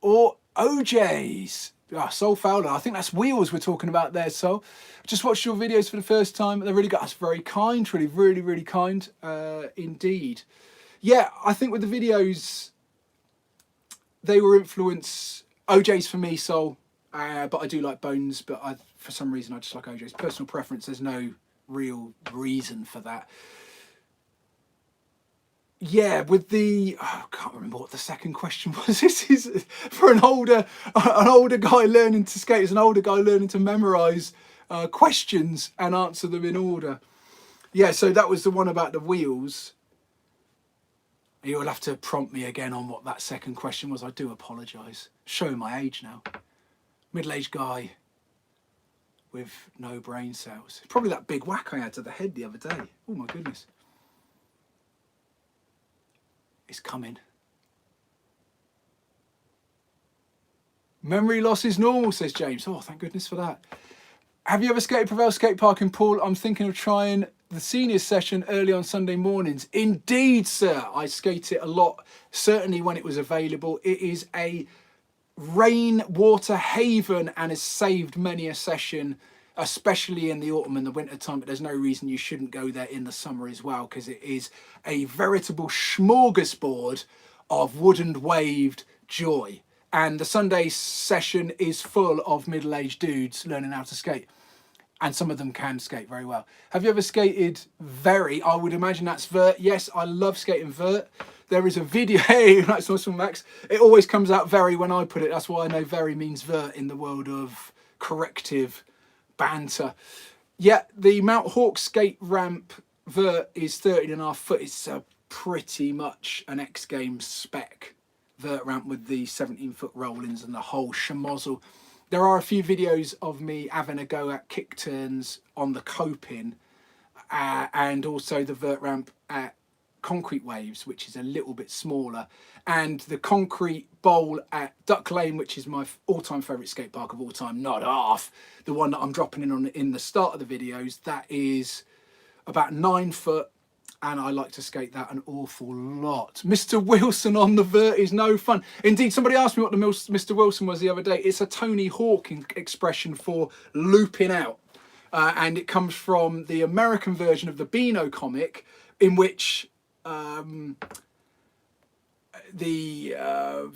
or OJs? Soul Fowler, I think that's Wheels we're talking about there. So just watched your videos for the first time. They're really good. That's very kind, really kind indeed. Yeah, I think with the videos, they were influenced. OJs for me, Soul, but I do like Bones, but for some reason I just like OJs. Personal preference, there's no real reason for that. Yeah, with the, I can't remember what the second question was. This is for an older guy learning to skate. It's an older guy learning to memorize questions and answer them in order. Yeah, so that was the one about the wheels. You'll have to prompt me again on what that second question was. I do apologise. Showing my age now. Middle-aged guy with no brain cells. Probably that big whack I had to the head the other day. Oh my goodness. It's coming. Memory loss is normal, says James. Oh, thank goodness for that. Have you ever skated Prevail Skate Park in Poole? I'm thinking of trying the seniors session early on Sunday mornings. Indeed, sir. I skate it a lot, certainly when it was available. It is a rainwater haven and has saved many a session, especially in the autumn and the winter time. But there's no reason you shouldn't go there in the summer as well, because it is a veritable smorgasbord of wooden waved joy. And the Sunday session is full of middle-aged dudes learning how to skate. And some of them can skate very well. Have you ever skated Very? I would imagine that's vert. Yes, I love skating vert. There is a video. Hey, that's awesome, Max. It always comes out very when I put it. That's why I know very means vert in the world of corrective banter. Yeah, the Mount Hawke skate ramp vert is 13.5 foot. It's pretty much an X Games spec vert ramp with the 17-foot roll-ins and the whole schmozzle. There are a few videos of me having a go at kick turns on the coping and also the vert ramp at Concrete Waves, which is a little bit smaller, and the concrete bowl at Duck Lane, which is my all-time favourite skate park of all time, not half, the one that I'm dropping in on in the start of the videos. That is about 9 foot, and I like to skate that an awful lot. Mr. Wilson on the vert is no fun. Indeed, somebody asked me what the Mr. Wilson was the other day. It's a Tony Hawk expression for looping out. And it comes from the American version of the Beano comic, in which the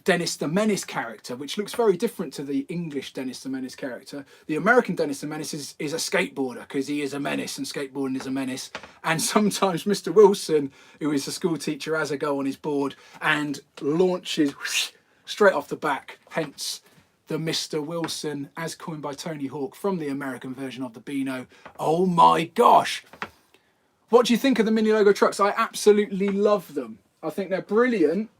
Dennis the Menace character, which looks very different to the English Dennis the Menace character. The American Dennis the Menace is a skateboarder, because he is a menace and skateboarding is a menace. And sometimes Mr. Wilson, who is a school teacher, has a go on his board and launches straight off the back, hence the Mr. Wilson, as coined by Tony Hawk from the American version of the Beano. Oh my gosh. What do you think of the mini logo trucks? I absolutely love them. I think they're brilliant.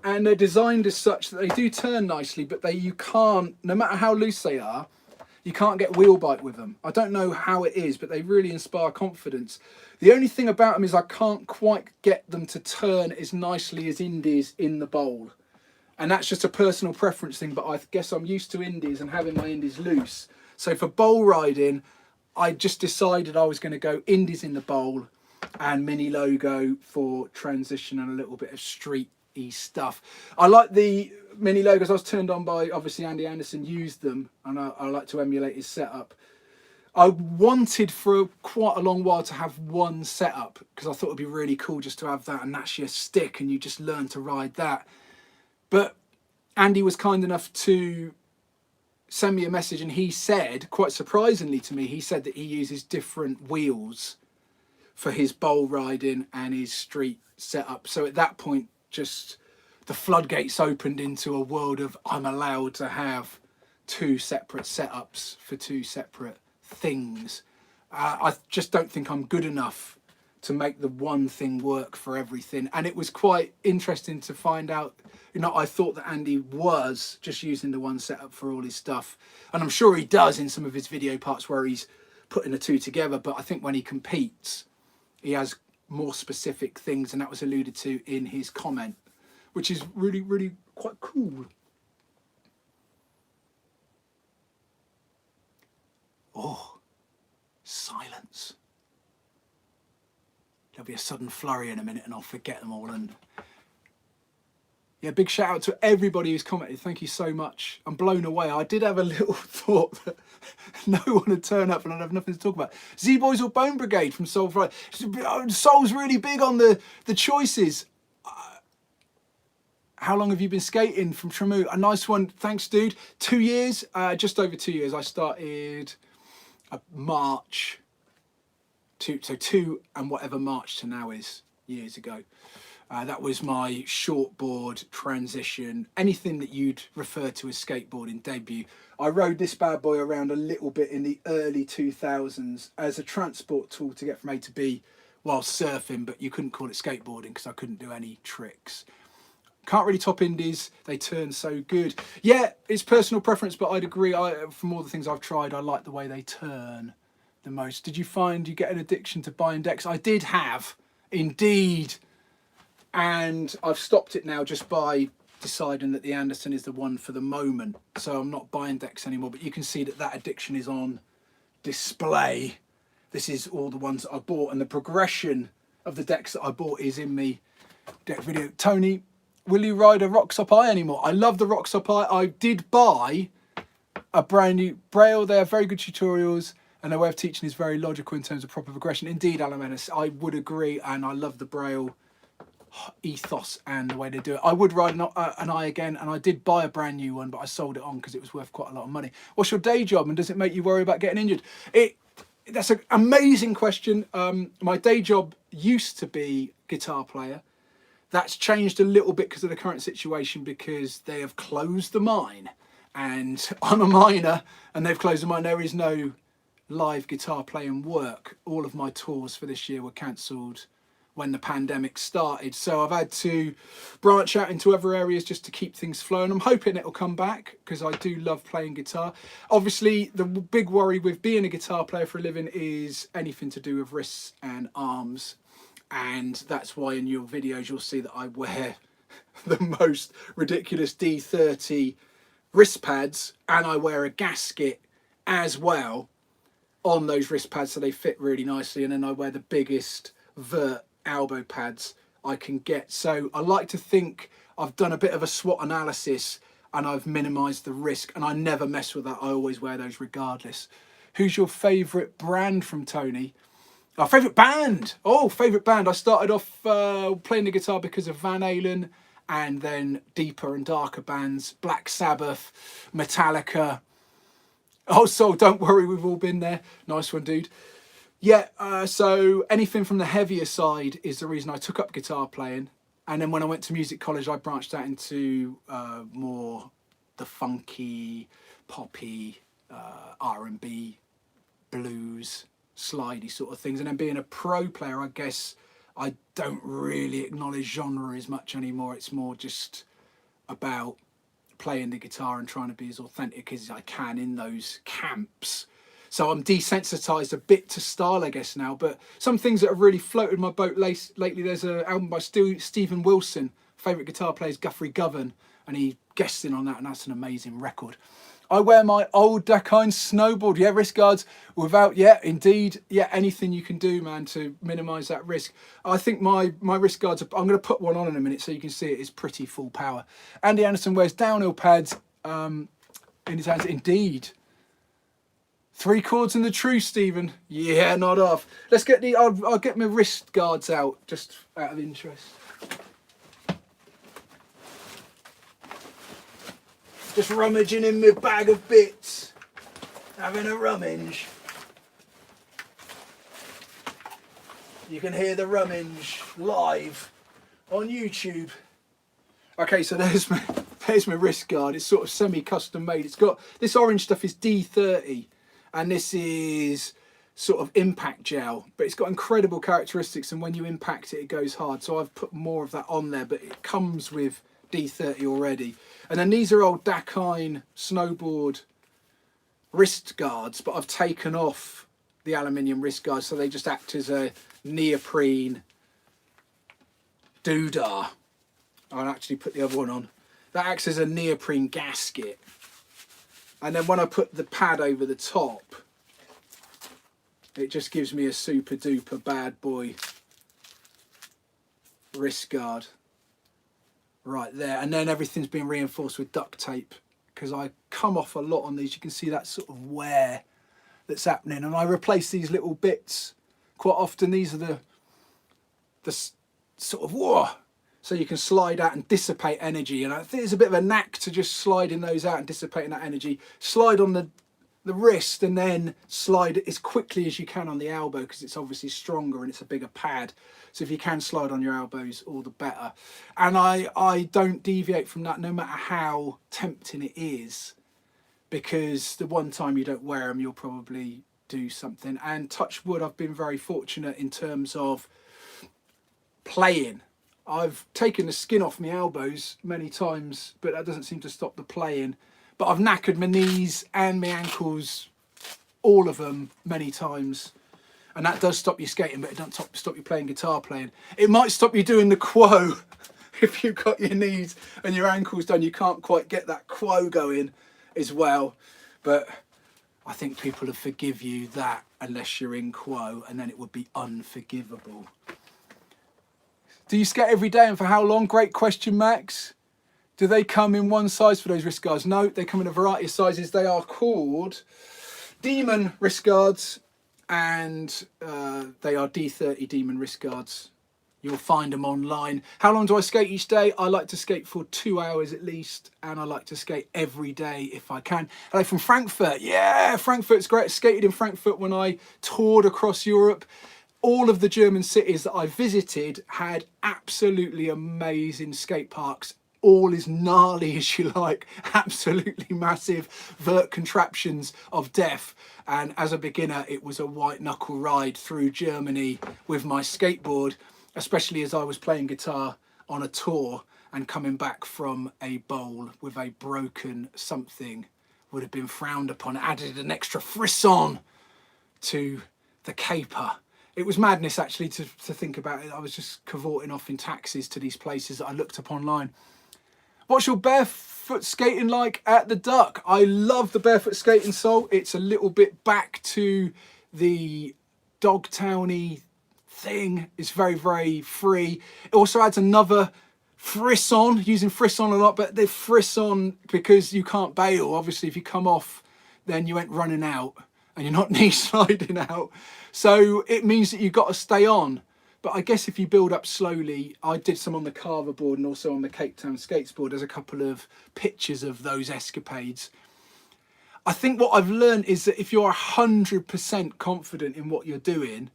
And they're designed as such that they do turn nicely, but you can't, no matter how loose they are, you can't get wheel bite with them. I don't know how it is, but they really inspire confidence. The only thing about them is I can't quite get them to turn as nicely as indies in the bowl. And that's just a personal preference thing, but I guess I'm used to indies and having my indies loose. So for bowl riding, I just decided I was going to go indies in the bowl and mini logo for transition and a little bit of street stuff. I like the mini logos. I was turned on by, obviously, Andy Anderson used them, and I like to emulate his setup. I wanted for quite a long while to have one setup, because I thought it'd be really cool just to have that, and that's your stick and you just learn to ride that. But Andy was kind enough to send me a message, and he said, quite surprisingly to me, he said that he uses different wheels for his bowl riding and his street setup. So at that point, just the floodgates opened into a world of I'm allowed to have two separate setups for two separate things. I just don't think I'm good enough to make the one thing work for everything. And it was quite interesting to find out, you know, I thought that Andy was just using the one setup for all his stuff. And I'm sure he does in some of his video parts where he's putting the two together. But I think when he competes, he has more specific things, and that was alluded to in his comment, which is really, really quite cool. Oh, silence. There'll be a sudden flurry in a minute and I'll forget them all. And yeah, big shout out to everybody who's commented. Thank you so much. I'm blown away. I did have a little thought that no one would turn up and I'd have nothing to talk about. Z-Boys or Bone Brigade from Soul Friday. Soul's really big on the choices. How long have you been skating from Tramu? A nice one. Thanks, dude. 2 years, just over 2 years. I started March, so 2 and whatever March to now is years ago. That was my shortboard transition, anything that you'd refer to as skateboarding debut. I rode this bad boy around a little bit in the early 2000s as a transport tool to get from A to B while surfing, but you couldn't call it skateboarding because I couldn't do any tricks. Can't really top indies, they turn so good. Yeah, it's personal preference, but I'd agree, from all the things I've tried, I like the way they turn the most. Did you find you get an addiction to buying decks? I did have, indeed. And I've stopped it now just by deciding that the Anderson is the one for the moment. So I'm not buying decks anymore, but you can see that that addiction is on display. This is all the ones that I bought, and the progression of the decks that I bought is in the deck video. Tony, will you ride a Rocksop Eye anymore? I love the Rocksop Eye. I did buy a brand new Braille. They have very good tutorials, and their way of teaching is very logical in terms of proper progression. Indeed, Alan Menace, I would agree, and I love the Braille ethos and the way they do it. I would ride an Eye again, and I did buy a brand new one, but I sold it on because it was worth quite a lot of money. What's your day job, and does it make you worry about getting injured? That's an amazing question. My day job used to be guitar player. That's changed a little bit because of the current situation, because they have closed the mine, and I'm a miner and they've closed the mine. There is no live guitar playing work. All of my tours for this year were cancelled when the pandemic started, so I've had to branch out into other areas just to keep things flowing. I'm hoping it'll come back because I do love playing guitar. Obviously, the big worry with being a guitar player for a living is anything to do with wrists and arms, and that's why in your videos you'll see that I wear the most ridiculous D30 wrist pads, and I wear a gasket as well on those wrist pads so they fit really nicely, and then I wear the biggest vert elbow pads I can get. So I like to think I've done a bit of a SWOT analysis and I've minimized the risk, and I never mess with that. I always wear those regardless. Who's your favorite brand from Tony? Our favorite band. Oh, favorite band. I started off playing the guitar because of Van Halen, and then deeper and darker bands, Black Sabbath, Metallica. Oh, so don't worry, we've all been there. Nice one, dude. Yeah, so anything from the heavier side is the reason I took up guitar playing. And then when I went to music college, I branched out into more the funky, poppy, R&B, blues, slidey sort of things. And then being a pro player, I guess I don't really acknowledge genre as much anymore. It's more just about playing the guitar and trying to be as authentic as I can in those camps. So I'm desensitized a bit to style, I guess, now. But some things that have really floated my boat lately, there's an album by Stephen Wilson. Favourite guitar player is Guthrie Govan, and he guests in on that, and that's an amazing record. I wear my old Dakine snowboard. Yeah, wrist guards without, yeah, indeed. Yeah, anything you can do, man, to minimise that risk. I think my wrist guards, I'm going to put one on in a minute so you can see it is pretty full power. Andy Anderson wears downhill pads in his hands. Indeed. 3 chords in the true, Stephen. Yeah, not off. Let's get I'll get my wrist guards out, just out of interest. Just rummaging in my bag of bits, having a rummage. You can hear the rummage live on YouTube. Okay, so there's my wrist guard. It's sort of semi-custom made. It's got, this orange stuff is D30. And this is sort of impact gel, but it's got incredible characteristics, and when you impact it, it goes hard. So I've put more of that on there, but it comes with D30 already. And then these are old Dakine snowboard wrist guards, but I've taken off the aluminium wrist guards, so they just act as a neoprene doodah. I'll actually put the other one on. That acts as a neoprene gasket. And then when I put the pad over the top, it just gives me a super duper bad boy wrist guard right there. And then everything's been reinforced with duct tape, because I come off a lot on these. You can see that sort of wear that's happening. And I replace these little bits quite often. These are the sort of, whoa, so you can slide out and dissipate energy. And I think there's a bit of a knack to just sliding those out and dissipating that energy. Slide on the wrist and then slide as quickly as you can on the elbow, because it's obviously stronger and it's a bigger pad. So if you can slide on your elbows, all the better. And I don't deviate from that no matter how tempting it is, because the one time you don't wear them, you'll probably do something. And touch wood, I've been very fortunate in terms of playing. I've taken the skin off my elbows many times, but that doesn't seem to stop the playing. But I've knackered my knees and my ankles, all of them, many times. And that does stop you skating, but it doesn't stop you playing guitar playing. It might stop you doing the quo if you've got your knees and your ankles done, you can't quite get that quo going as well. But I think people would forgive you that unless you're in quo, and then it would be unforgivable. Do you skate every day and for how long? Great question, Max. Do they come in one size for those wrist guards? No, they come in a variety of sizes. They are called Demon wrist guards, and they are D30 Demon wrist guards. You'll find them online. How long do I skate each day? I like to skate for 2 hours at least, and I like to skate every day if I can. Hello from Frankfurt. Yeah, Frankfurt's great. I skated in Frankfurt when I toured across Europe. All of the German cities that I visited had absolutely amazing skate parks. All as gnarly as you like, absolutely massive vert contraptions of death. And as a beginner, it was a white knuckle ride through Germany with my skateboard, especially as I was playing guitar on a tour and coming back from a bowl with a broken something would have been frowned upon. It added an extra frisson to the caper. It was madness actually to think about it. I was just cavorting off in taxis to these places that I looked up online. What's your barefoot skating like at the Duck? I love the barefoot skating sole. It's a little bit back to the Dogtowny thing. It's very, very free. It also adds another frisson, using frisson a lot, but the frisson, because you can't bail, obviously if you come off, then you ain't running out and you're not knee sliding out. So it means that you've got to stay on. But I guess if you build up slowly, I did some on the Carver board and also on the Cape Town Skateboard. There's a couple of pictures of those escapades. I think what I've learned is that if you're 100% confident in what you're doing,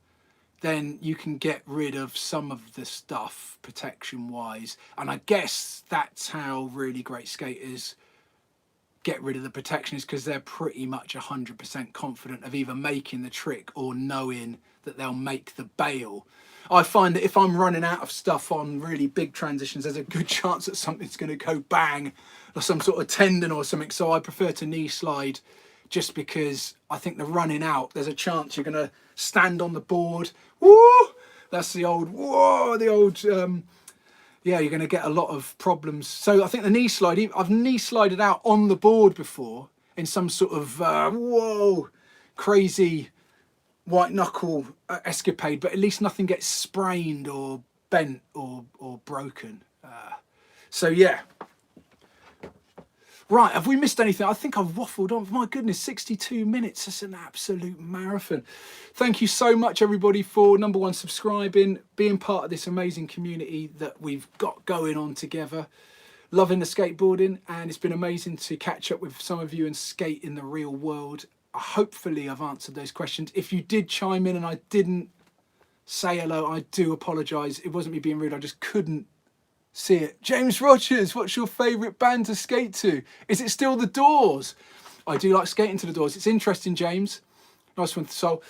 then you can get rid of some of the stuff protection-wise. And I guess that's how really great skaters get rid of the protection, is because they're pretty much 100% confident of either making the trick or knowing that they'll make the bail. I find that if I'm running out of stuff on really big transitions, there's a good chance that something's going to go bang, or some sort of tendon or something. So I prefer to knee slide, just because I think the running out, there's a chance you're going to stand on the board. Woo! That's the old, whoa, the old, yeah, you're going to get a lot of problems. So I think the knee slide, I've knee slided out on the board before in some sort of, whoa, crazy white knuckle escapade, but at least nothing gets sprained or bent or broken. So yeah. Right, have we missed anything? I think I've waffled on. My goodness, 62 minutes. That's an absolute marathon. Thank you so much, everybody, for number one, subscribing, being part of this amazing community that we've got going on together. Loving the skateboarding, and it's been amazing to catch up with some of you and skate in the real world. Hopefully I've answered those questions. If you did chime in and I didn't say hello, I do apologise. It wasn't me being rude, I just couldn't see it. James Rogers, what's your favourite band to skate to? Is it still The Doors? I do like skating to The Doors. It's interesting, James. Nice one. So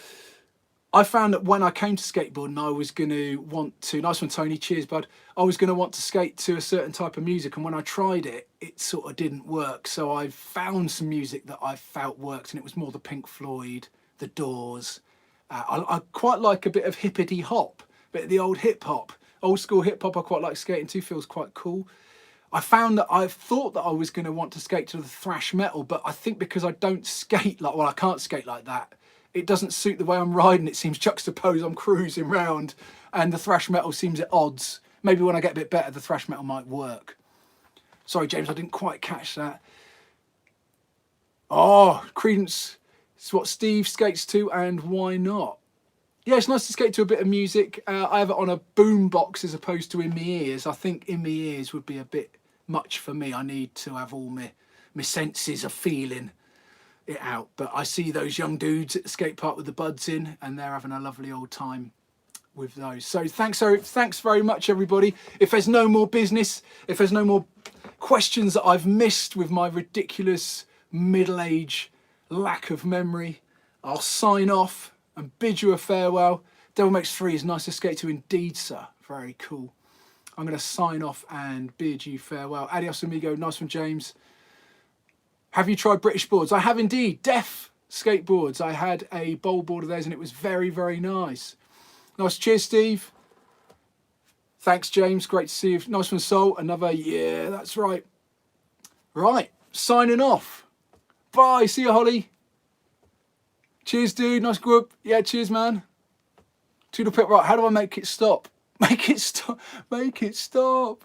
I found that when I came to skateboarding, I was going to want to, nice one, Tony, cheers, bud. I was going to want to skate to a certain type of music, and when I tried it, it sort of didn't work. So I found some music that I felt worked, and it was more the Pink Floyd, The Doors. I quite like a bit of hippity hop, a bit of the old hip hop. Old school hip hop I quite like skating to, feels quite cool. I found that I thought that I was going to want to skate to the thrash metal, but I think because I don't skate like, well, I can't skate like that, it doesn't suit the way I'm riding. It seems juxtaposed, I'm cruising round, and the thrash metal seems at odds. Maybe when I get a bit better, the thrash metal might work. Sorry, James, I didn't quite catch that. Oh, Creedence, it's what Steve skates to, and why not? Yeah, it's nice to skate to a bit of music. I have it on a boom box as opposed to in my ears. I think in my ears would be a bit much for me. I need to have all my senses of feeling it out. But I see those young dudes at the skate park with the buds in, and they're having a lovely old time with those. So thanks very much, everybody. If there's no more business, if there's no more questions that I've missed with my ridiculous middle-age lack of memory, I'll sign off and bid you a farewell. Devil Makes 3 is nice to skate to indeed, sir. Very cool. I'm going to sign off and bid you farewell. Adios, amigo. Nice one, James. Have you tried British boards? I have indeed. Deaf skateboards. I had a bowl board of theirs and it was very, very nice. Nice. Cheers, Steve. Thanks, James. Great to see you. Nice one, Sol. Another, yeah, that's right. Right, signing off. Bye. See you, Holly. Cheers, dude. Nice group. Yeah, cheers, man. Toodle pip. Right, how do I make it stop? Make it stop. Make it stop.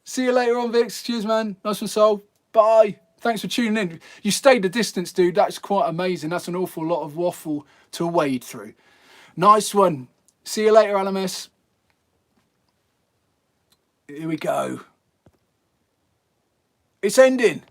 See you later on, Vix. Cheers, man. Nice one, Sol. Bye. Thanks for tuning in. You stayed the distance, dude. That's quite amazing. That's an awful lot of waffle to wade through. Nice one. See you later, LMS. Here we go. It's ending.